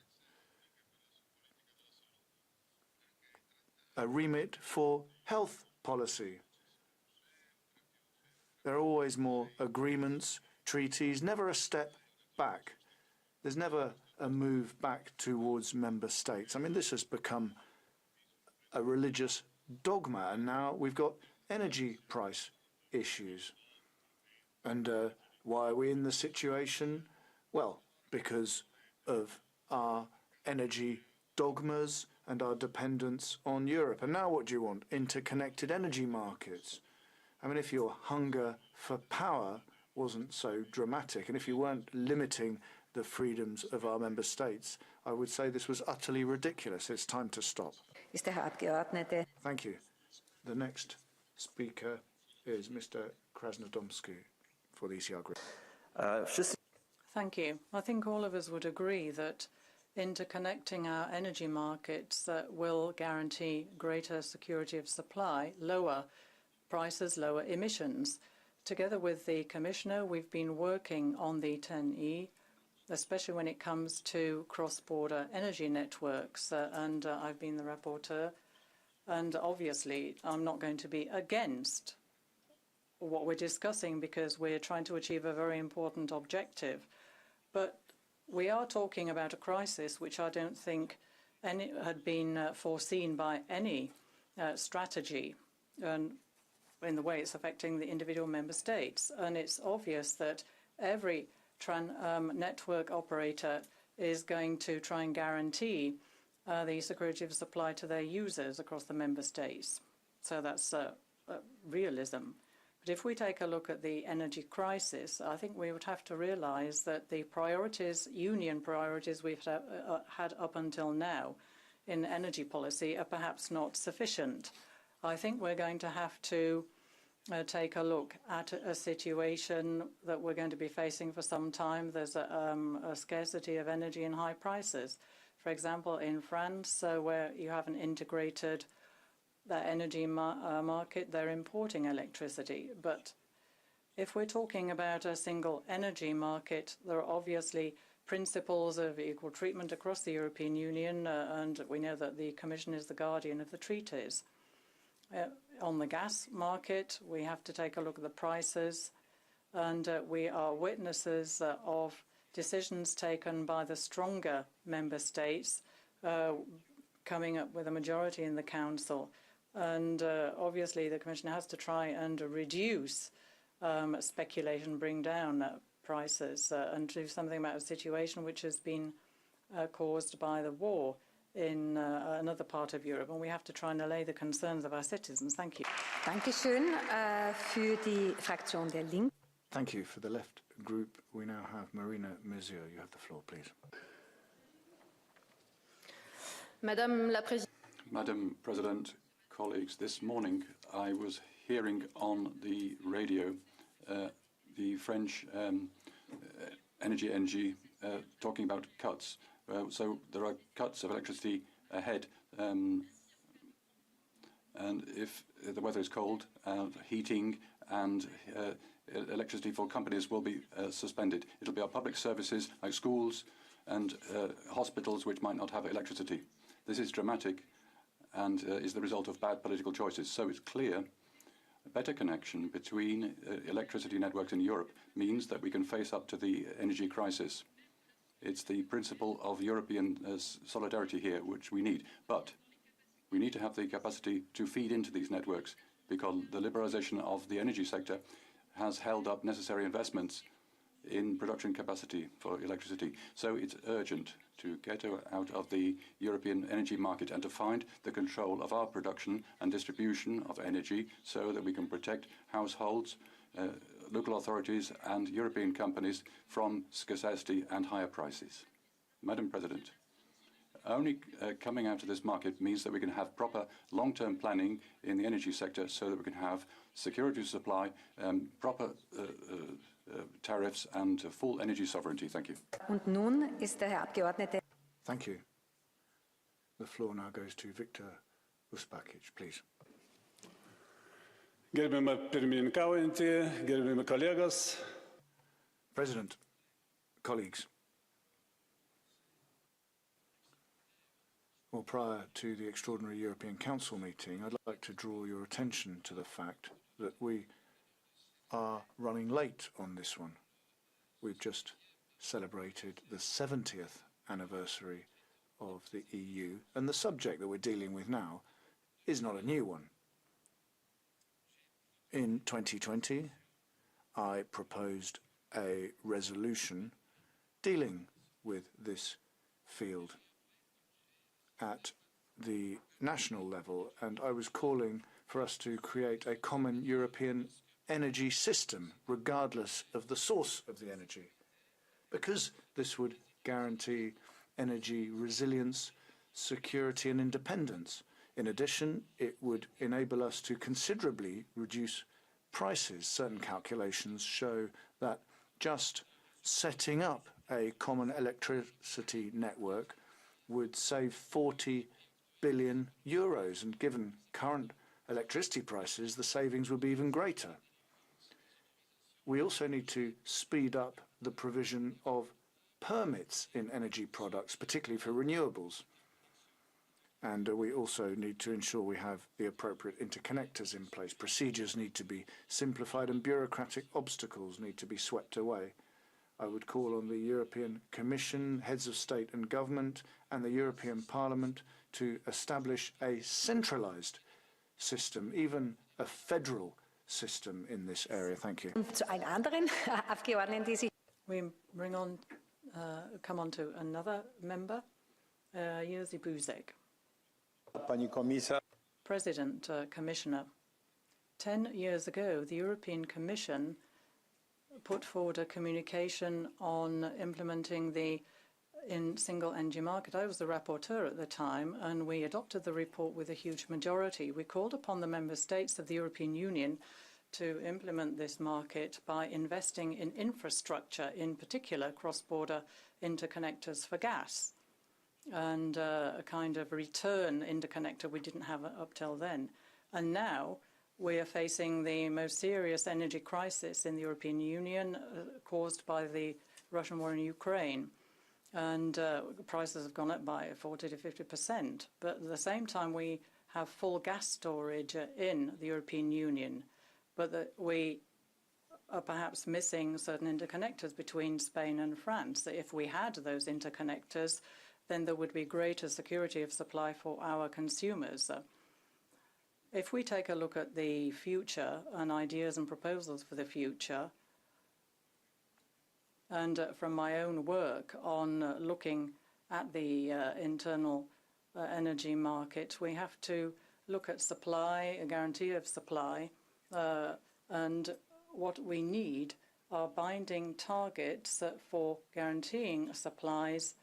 a remit for health policy. There are always more agreements, treaties, never a step back. There's never a move back towards member states. I mean, this has become a religious dogma, and now we've got energy price issues. And why are we in this situation? Well, because of our energy dogmas and our dependence on Europe. And now what do you want? Interconnected energy markets. I mean, if your hunger for power wasn't so dramatic, and if you weren't limiting the freedoms of our member states, I would say this was utterly ridiculous. It's time to stop. Thank you. The next speaker is Mr. Krasnodębski for the ECR group. Thank you. I think all of us would agree that interconnecting our energy markets will guarantee greater security of supply, lower prices, lower emissions. Together with the Commissioner, we've been working on the 10E, especially when it comes to cross-border energy networks, and I've been the rapporteur. And obviously, I'm not going to be against what we're discussing because we're trying to achieve a very important objective. But we are talking about a crisis which I don't think had been foreseen by any strategy and in the way it's affecting the individual member states. And it's obvious that every network operator is going to try and guarantee the security of supply to their users across the member states. So that's realism. But if we take a look at the energy crisis, I think we would have to realize that the priorities, union priorities we've had up until now in energy policy are perhaps not sufficient. I think we're going to have to take a look at a situation that we're going to be facing for some time. There's a scarcity of energy and high prices. For example, in France, where you have an integrated energy market, they're importing electricity. But if we're talking about a single energy market, there are obviously principles of equal treatment across the European Union, and we know that the Commission is the guardian of the treaties. On the gas market, we have to take a look at the prices, and we are witnesses of decisions taken by the stronger member states coming up with a majority in the Council. And obviously the Commission has to try and reduce speculation, bring down prices, and do something about a situation which has been caused by the war in another part of Europe. And we have to try and allay the concerns of our citizens. Thank you. Dankeschön für die Fraktion der Linken. Thank you. For the left group, we now have Marina Mizio. You have the floor, please. Madam President, colleagues, this morning I was hearing on the radio the French energy NG talking about cuts. So there are cuts of electricity ahead, and if the weather is cold, heating and electricity for companies will be suspended. It'll be our public services like schools and hospitals which might not have electricity. This is dramatic and is the result of bad political choices. So it's clear a better connection between electricity networks in Europe means that we can face up to the energy crisis. It's the principle of European solidarity here which we need. But we need to have the capacity to feed into these networks, because the liberalization of the energy sector has held up necessary investments in production capacity for electricity. So it's urgent to get out of the European energy market and to find the control of our production and distribution of energy so that we can protect households, local authorities and European companies from scarcity and higher prices. Madam President, only coming out of this market means that we can have proper long-term planning in the energy sector so that we can have security of supply, proper tariffs and full energy sovereignty. Thank you. Und nun ist der Herr Abgeordnete. Thank you. The floor now goes to Viktor Uspakic, please. Gerbiama pirmininkaujanti, gerbiami kolegos. President, colleagues. Well, prior to the extraordinary European Council meeting, I'd like to draw your attention to the fact that we are running late on this one. We've just celebrated the 70th anniversary of the EU, and the subject that we're dealing with now is not a new one. In 2020, I proposed a resolution dealing with this field at the national level, and I was calling for us to create a common European energy system, regardless of the source of the energy, because this would guarantee energy resilience, security and independence. In addition, it would enable us to considerably reduce prices. Certain calculations show that just setting up a common electricity network would save 40 billion euros, and given current electricity prices, the savings would be even greater. We also need to speed up the provision of permits in energy products, particularly for renewables. And we also need to ensure we have the appropriate interconnectors in place. Procedures need to be simplified and bureaucratic obstacles need to be swept away. I would call on the European Commission, heads of state and government, and the European Parliament to establish a centralized system, even a federal system in this area. Thank you. We come on to another member, Jerzy Buzek. President, Commissioner, 10 years ago, the European Commission put forward a communication on implementing the single energy market. I was the rapporteur at the time, and we adopted the report with a huge majority. We called upon the member states of the European Union to implement this market by investing in infrastructure, in particular cross-border interconnectors for gas. and a kind of return interconnector we didn't have up till then. And now we are facing the most serious energy crisis in the European Union caused by the Russian war in Ukraine. And prices have gone up by 40 to 50%. But at the same time, we have full gas storage in the European Union, but that we are perhaps missing certain interconnectors between Spain and France. If we had those interconnectors, then there would be greater security of supply for our consumers. If we take a look at the future and ideas and proposals for the future, and from my own work on looking at the internal energy market, we have to look at supply, a guarantee of supply, and what we need are binding targets for guaranteeing supplies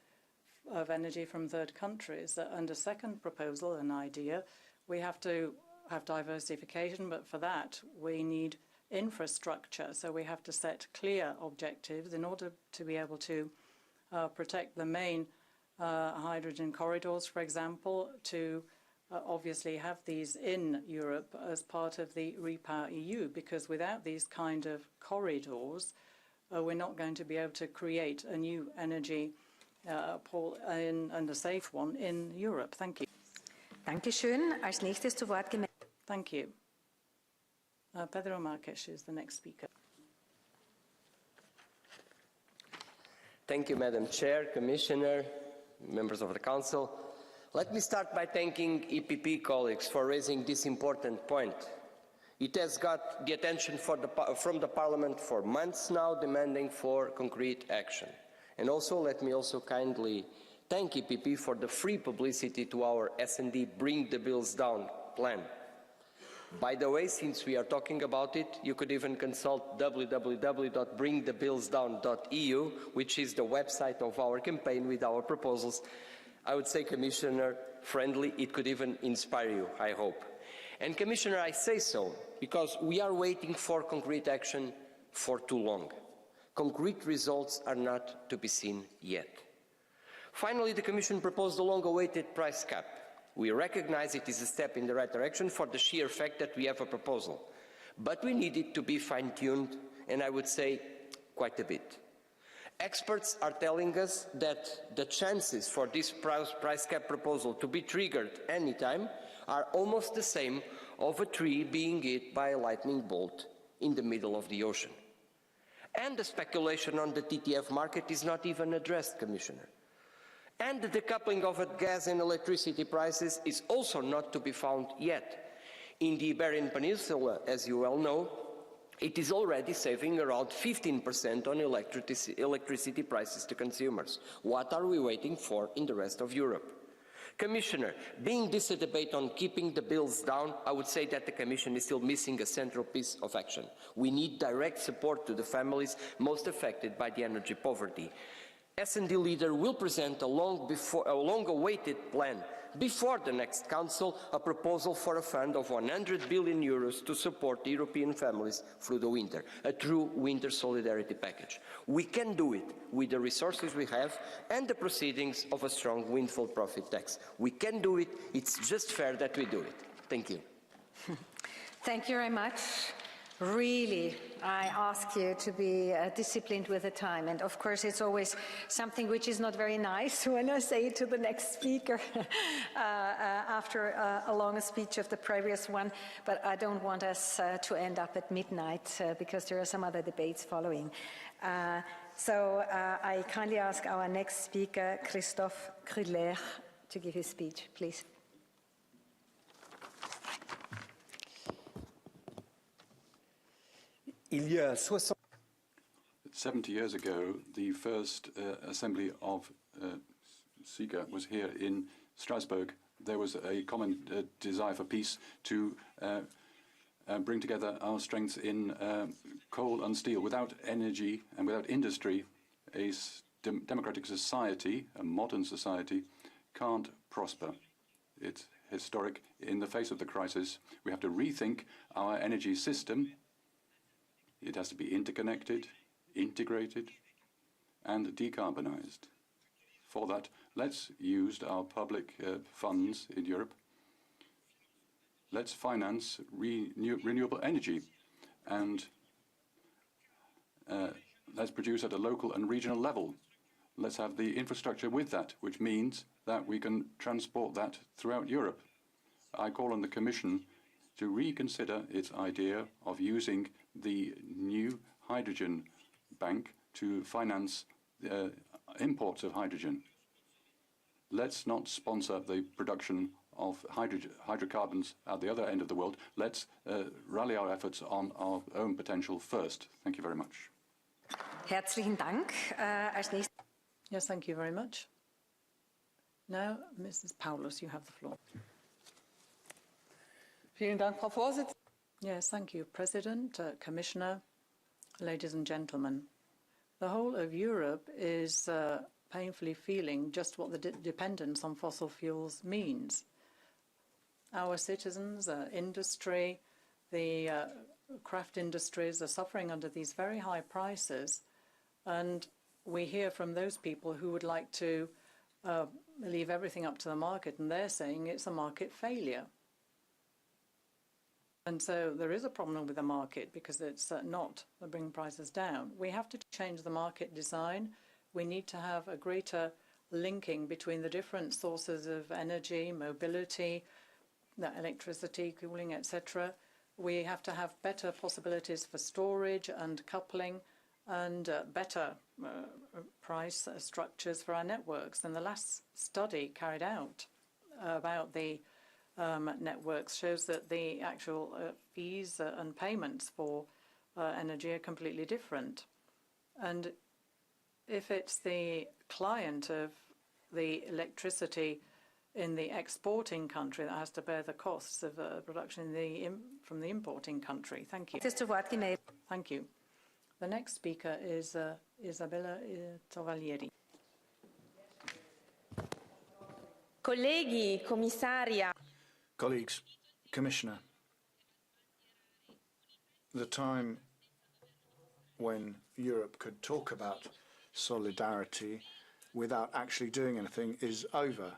of energy from third countries. And a second proposal, an idea, we have to have diversification, but for that we need infrastructure. So we have to set clear objectives in order to be able to protect the main hydrogen corridors, for example, to obviously have these in Europe as part of the REPowerEU, because without these kind of corridors, we're not going to be able to create a new energy pool and a safe one in Europe. Thank you. Dankeschön. Als nächstes zu Wort gemeldet. Thank you. Pedro Marques is the next speaker. Thank you, Madam Chair, Commissioner, members of the Council. Let me start by thanking EPP colleagues for raising this important point. It has got the attention from the Parliament for months now, demanding for concrete action. And also, let me also kindly thank EPP for the free publicity to our S&D Bring the Bills Down plan. By the way, since we are talking about it, you could even consult www.bringthebillsdown.eu, which is the website of our campaign with our proposals. I would say, Commissioner, friendly, it could even inspire you, I hope. And Commissioner, I say so because we are waiting for concrete action for too long. Concrete results are not to be seen yet. Finally, the Commission proposed a long-awaited price cap. We recognize it is a step in the right direction for the sheer fact that we have a proposal. But we need it to be fine-tuned, and I would say quite a bit. Experts are telling us that the chances for this price cap proposal to be triggered anytime are almost the same of a tree being hit by a lightning bolt in the middle of the ocean. And the speculation on the TTF market is not even addressed, Commissioner. And the decoupling of gas and electricity prices is also not to be found yet. In the Iberian Peninsula, as you well know, it is already saving around 15% on electricity prices to consumers. What are we waiting for in the rest of Europe? Commissioner, being this a debate on keeping the bills down, I would say that the Commission is still missing a central piece of action. We need direct support to the families most affected by the energy poverty. S&D leader will present a long-awaited plan before the next Council, a proposal for a fund of 100 billion euros to support the European families through the winter, a true winter solidarity package. We can do it with the resources we have and the proceedings of a strong windfall profit tax. We can do it. It's just fair that we do it. Thank you. Thank you very much. Really, I ask you to be disciplined with the time. And of course, it's always something which is not very nice when I say it to the next speaker after a long speech of the previous one. But I don't want us to end up at midnight because there are some other debates following. So I kindly ask our next speaker, Christophe Krudler, to give his speech, please. 70 years ago, the first assembly of SIGA was here in Strasbourg. There was a common desire for peace to bring together our strengths in coal and steel. Without energy and without industry, a democratic society, a modern society, can't prosper. It's historic. In the face of the crisis, we have to rethink our energy system. It has to be interconnected, integrated, and decarbonized. For that, Let's use our public funds in Europe. Let's finance renewable energy, and let's produce at a local and regional level. Let's have the infrastructure with that, which means that we can transport that throughout Europe. I call on the Commission to reconsider its idea of using the new hydrogen bank to finance imports of hydrogen. Let's not sponsor the production of hydrocarbons at the other end of the world. Let's rally our efforts on our own potential first. Thank you very much. Herzlichen Dank. Yes, thank you very much. Now, Mrs. Paulus, you have the floor. Yes, thank you, President, Commissioner, ladies and gentlemen. The whole of Europe is painfully feeling just what the dependence on fossil fuels means. Our citizens, industry, the craft industries are suffering under these very high prices, and we hear from those people who would like to leave everything up to the market, and they're saying it's a market failure. And so there is a problem with the market because it's not bringing prices down. We have to change the market design. We need to have a greater linking between the different sources of energy, mobility, electricity, cooling, etc. We have to have better possibilities for storage and coupling and better price structures for our networks. And the last study carried out about the networks shows that the actual fees and payments for energy are completely different. And if it's the client of the electricity in the exporting country that has to bear the costs of production from the importing country. Thank you. Thank you. The next speaker is Isabella Tovaglieri. Colleghi, commissaria. Colleagues, Commissioner, the time when Europe could talk about solidarity without actually doing anything is over.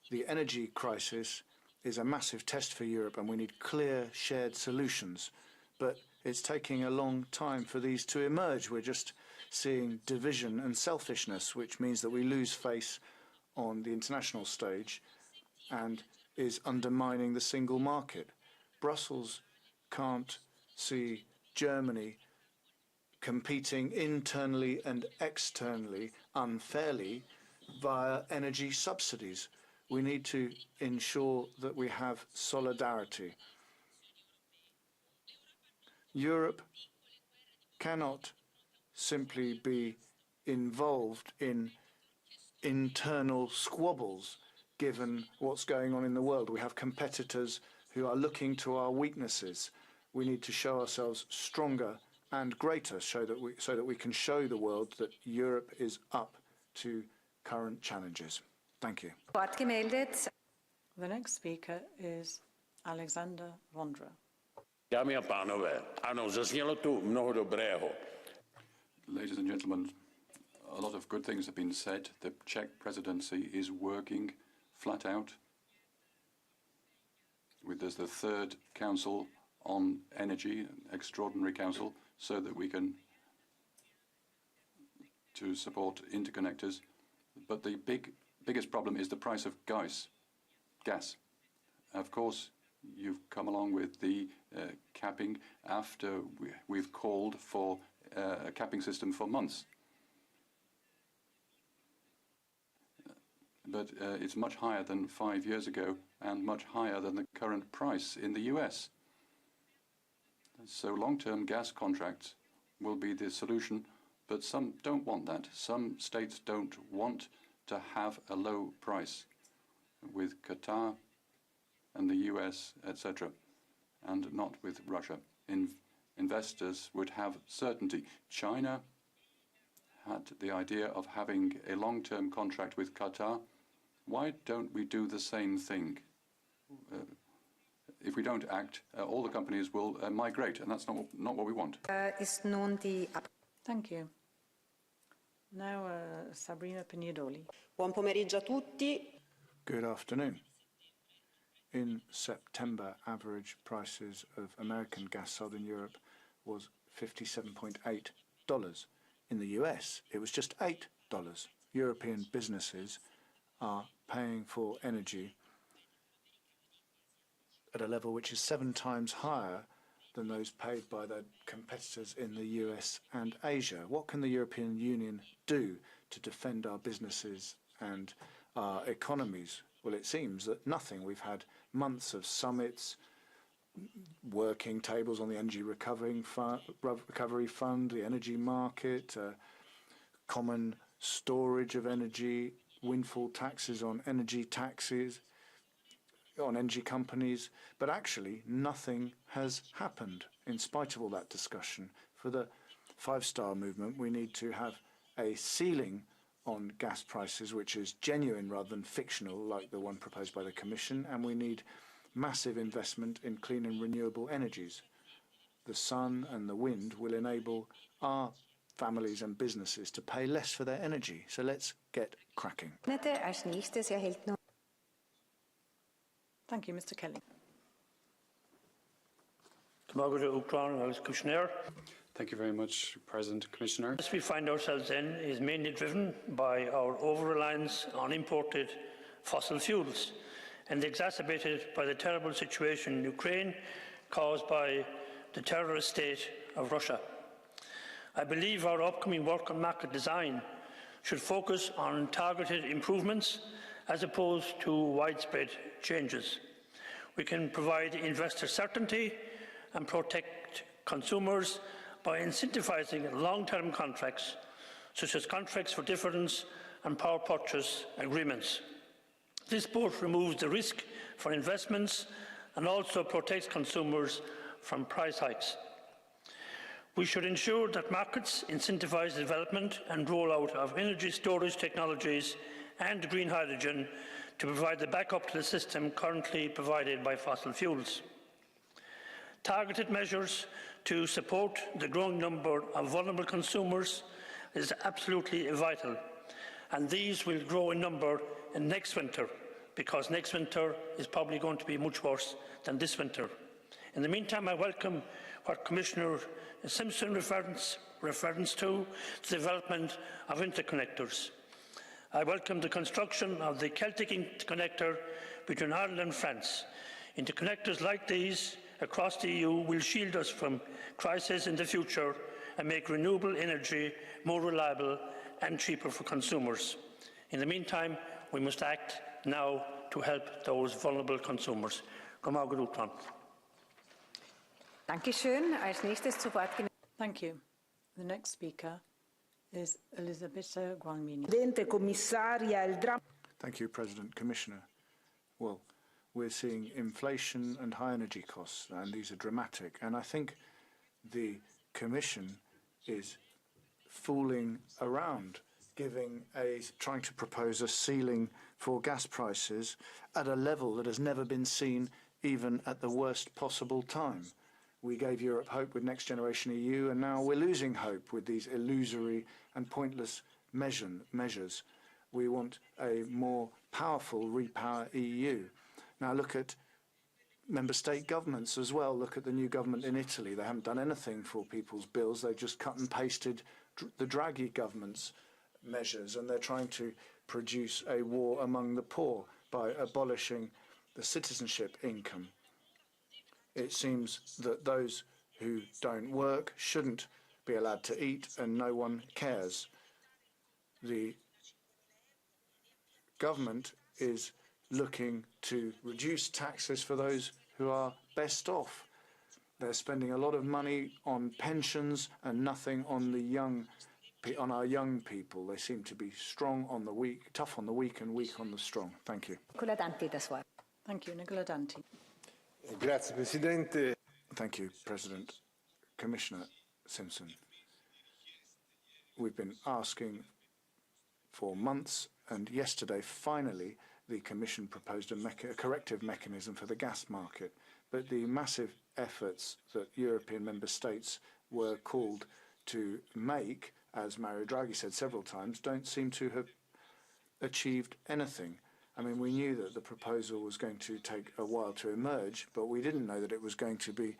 The energy crisis is a massive test for Europe, and we need clear, shared solutions. But it's taking a long time for these to emerge. We're just seeing division and selfishness, which means that we lose face on the international stage and is undermining the single market. Brussels can't see Germany competing internally and externally unfairly via energy subsidies. We need to ensure that we have solidarity. Europe cannot simply be involved in internal squabbles given what's going on in the world. We have competitors who are looking to our weaknesses. We need to show ourselves stronger and greater so that we can show the world that Europe is up to current challenges. Thank you. The next speaker is Alexander Vondra. Dámy a pánové, ano, zaznělo tu mnoho dobrého. Ladies and gentlemen, a lot of good things have been said. The Czech presidency is working flat out with the third council on energy, an extraordinary council, so that we can to support interconnectors. But the biggest problem is the price of gas. Of course, you've come along with the capping after we've called for a capping system for months. But it's much higher than 5 years ago and much higher than the current price in the US. So long-term gas contracts will be the solution, but some don't want that. Some states don't want to have a low price with Qatar and the US, etc., and not with Russia. Investors would have certainty. China had the idea of having a long-term contract with Qatar. Why don't we do the same thing? If we don't act, all the companies will migrate, and that's not what we want. Thank you. Now, Sabrina Pignedoli. Buon pomeriggio a tutti. Good afternoon. In September, average prices of American gas sold in Europe was $57.8. In the US, it was just $8. European businesses are paying for energy at a level which is 7 times higher than those paid by their competitors in the US and Asia. What can the European Union do to defend our businesses and our economies? Well, it seems that nothing. We've had months of summits, working tables on the energy recovery fund, the energy market, common storage of energy, windfall taxes on energy companies, but actually nothing has happened in spite of all that discussion. For the five-star movement, we need to have a ceiling on gas prices which is genuine rather than fictional like the one proposed by the Commission, and we need massive investment in clean and renewable energies. The sun and the wind will enable our families and businesses to pay less for their energy. So let's get cracking. Thank you, Mr. Kelly. Thank you very much, President, Commissioner. This we find ourselves in is mainly driven by our over-reliance on imported fossil fuels and exacerbated by the terrible situation in Ukraine caused by the terrorist state of Russia. I believe our upcoming work on market design should focus on targeted improvements as opposed to widespread changes. We can provide investor certainty and protect consumers by incentivizing long-term contracts, such as contracts for difference and power purchase agreements. This both removes the risk for investments and also protects consumers from price hikes. We should ensure that markets incentivize the development and rollout of energy storage technologies and green hydrogen to provide the backup to the system currently provided by fossil fuels. Targeted measures to support the growing number of vulnerable consumers is absolutely vital, and these will grow in number in next winter, because next winter is probably going to be much worse than this winter. In the meantime, I welcome what Commissioner Simpson reference to the development of interconnectors. I welcome the construction of the Celtic interconnector between Ireland and France. Interconnectors like these across the EU will shield us from crises in the future and make renewable energy more reliable and cheaper for consumers. In the meantime, we must act now to help those vulnerable consumers. Thank you. The next speaker is Elisabetta Gualmini. Thank you, President. Commissioner. Well, we're seeing inflation and high energy costs, and these are dramatic. And I think the Commission is fooling around, trying to propose a ceiling for gas prices at a level that has never been seen even at the worst possible time. We gave Europe hope with Next Generation EU, and now we're losing hope with these illusory and pointless measures. We want a more powerful Repower EU. Now look at member state governments as well. Look at the new government in Italy. They haven't done anything for people's bills. They've just cut and pasted the Draghi government's measures, and they're trying to produce a war among the poor by abolishing the citizenship income. It seems that those who don't work shouldn't be allowed to eat, and no one cares. The government is looking to reduce taxes for those who are best off. They're spending a lot of money on pensions and nothing on our young people. They seem to be strong on the weak, tough on the weak, and weak on the strong. Thank you. Thank you, Nicola Danti. Grazie, Presidente. Thank you, President. Commissioner Simpson. We've been asking for months, and yesterday, finally, the Commission proposed a corrective mechanism for the gas market. But the massive efforts that European member states were called to make as Mario Draghi said several times, don't seem to have achieved anything. I mean, we knew that the proposal was going to take a while to emerge, but we didn't know that it was going to be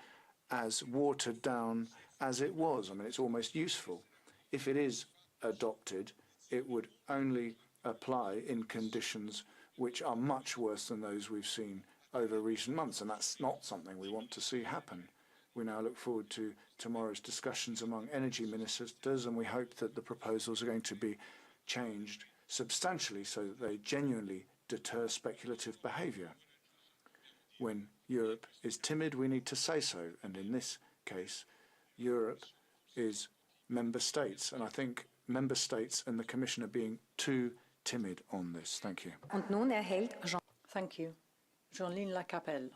as watered down as it was. I mean, it's almost useful. If it is adopted, it would only apply in conditions which are much worse than those we've seen over recent months, and that's not something we want to see happen. We now look forward to tomorrow's discussions among energy ministers, and we hope that the proposals are going to be changed substantially so that they genuinely deter speculative behaviour. When Europe is timid, we need to say so, and in this case, Europe is member states, and I think member states and the Commission are being too timid on this. Thank you. Und nun erhält Jean. Thank you. Jean-Line Lacapelle.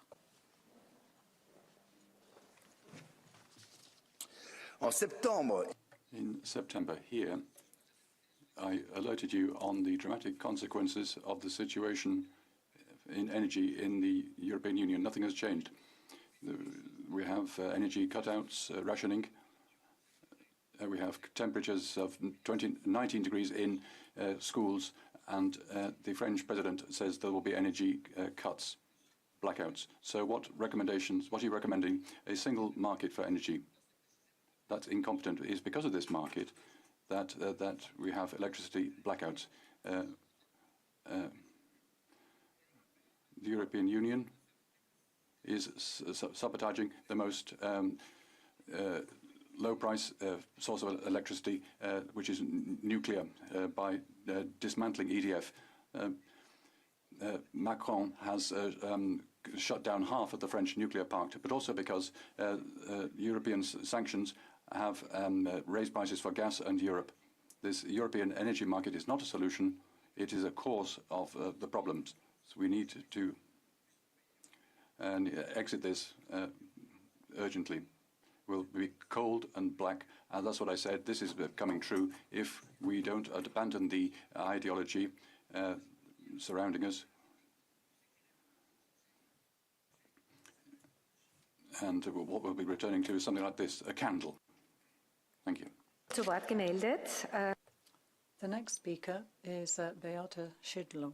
In September here, I alerted you on the dramatic consequences of the situation in energy in the European Union. Nothing has changed. We have energy cutouts, rationing. We have temperatures of 19 degrees in schools, and the French president says there will be energy cuts, blackouts. So what recommendations, what are you recommending? A single market for energy. That's incompetent. It is because of this market that we have electricity blackouts. The European Union is sabotaging the most low-price source of electricity, which is nuclear, by dismantling EDF. Macron has shut down half of the French nuclear park, but also because European sanctions have raised prices for gas and Europe. This European energy market is not a solution. It is a cause of the problems. So we need to exit this urgently. We'll be cold and black, and that's what I said. This is coming true if we don't abandon the ideology surrounding us. And what we'll be returning to is something like this, a candle. Thank you. Zu Wort gemeldet. The next speaker is Beata Szydło.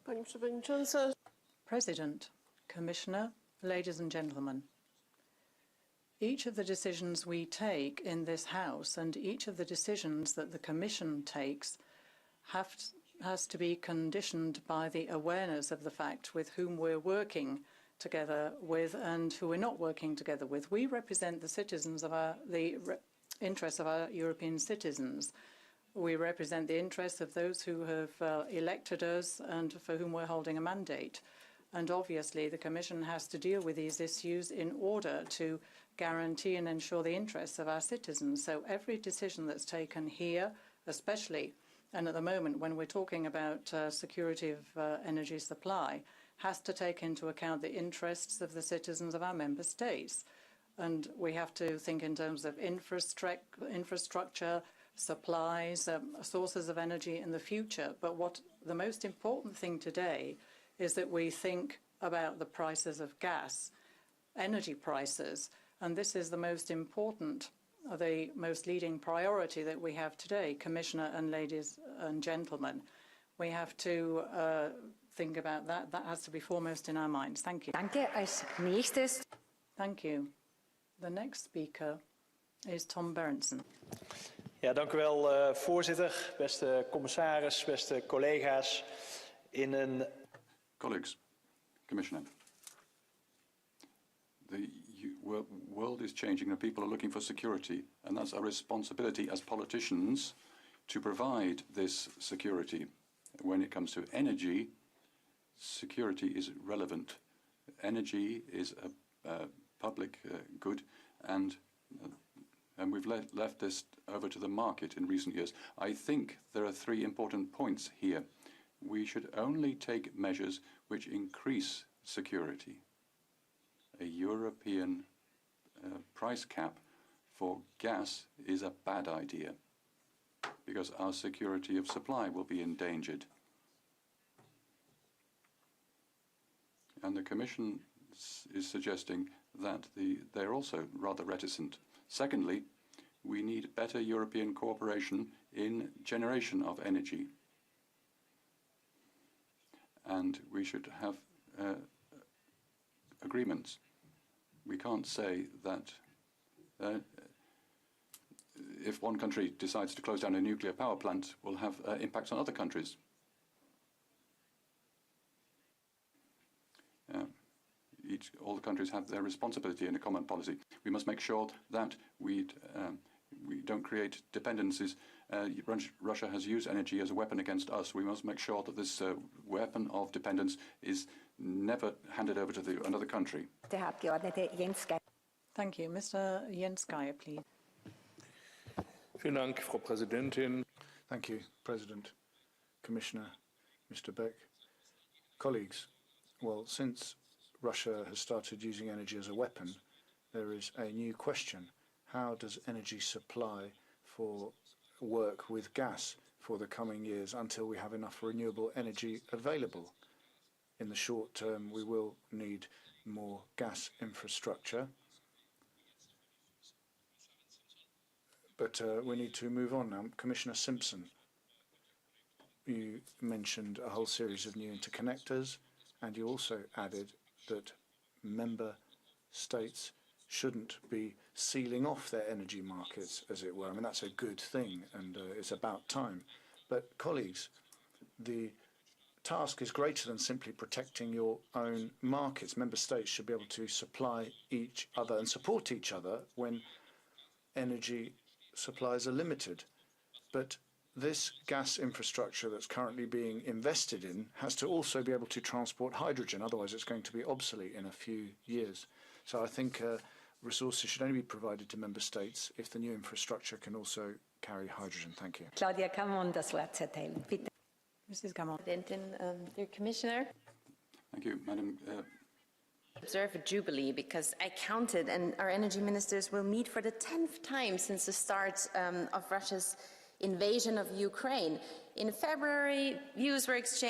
Pani Przewodnicząca. President, Commissioner, ladies and gentlemen. Each of the decisions we take in this House and each of the decisions that the Commission takes has to be conditioned by the awareness of the fact with whom we're working together with and who we're not working together with. We represent the citizens of the interests of our European citizens. We represent the interests of those who have elected us and for whom we're holding a mandate. And obviously, the Commission has to deal with these issues in order to guarantee and ensure the interests of our citizens. So every decision that's taken here, especially, and at the moment when we're talking about security of energy supply, has to take into account the interests of the citizens of our member states. And we have to think in terms of infrastructure, supplies, sources of energy in the future. But what the most important thing today is that we think about the prices of gas, energy prices, and this is the most important, the most leading priority that we have today, Commissioner and ladies and gentlemen. We have to think about that. That has to be foremost in our minds. Thank you. Danke. Als nächstes. Thank you. The next speaker is Tom Berendsen. Ja, dank u wel, voorzitter, beste commissaris, beste collega's. Colleagues, Commissioner, the world is changing and people are looking for security, and that's our responsibility as politicians to provide this security. When it comes to energy, security is relevant. Energy is a public good, and we've left this over to the market in recent years. I think there are three important points here. We should only take measures which increase security. A European price cap for gas is a bad idea because our security of supply will be endangered. And the Commission is suggesting that they're also rather reticent. Secondly, We need better European cooperation in generation of energy. And we should have agreements. We can't say that if one country decides to close down a nuclear power plant, will have impacts on other countries. All the countries have their responsibility in a common policy. We must make sure that we don't create dependencies. Russia has used energy as a weapon against us. We must make sure that this weapon of dependence is never handed over to another country. Thank you. Mr. Jens Geier, please. Vielen Dank, Frau Präsidentin. Thank you, President, Commissioner, Mr. Beck. Colleagues, well, since Russia has started using energy as a weapon, there is a new question. How does energy supply for work with gas for the coming years until we have enough renewable energy available? In the short term, we will need more gas infrastructure. But we need to move on now. Commissioner Simpson, you mentioned a whole series of new interconnectors, and you also added that member states shouldn't be sealing off their energy markets, as it were. I mean, that's a good thing, and it's about time. But, colleagues, the task is greater than simply protecting your own markets. Member states should be able to supply each other and support each other when energy supplies are limited. But this gas infrastructure that's currently being invested in has to also be able to transport hydrogen, otherwise it's going to be obsolete in a few years. So I think resources should only be provided to member states if the new infrastructure can also carry hydrogen. Thank you. Claudia Camon, das Wort zu erteilen. Bitte. Mrs. Camon. Dear Commissioner. Thank you, Madam. Observe a jubilee because I counted, and our energy ministers will meet for the 10th time since the start of Russia's invasion of Ukraine. In February, views were exchanged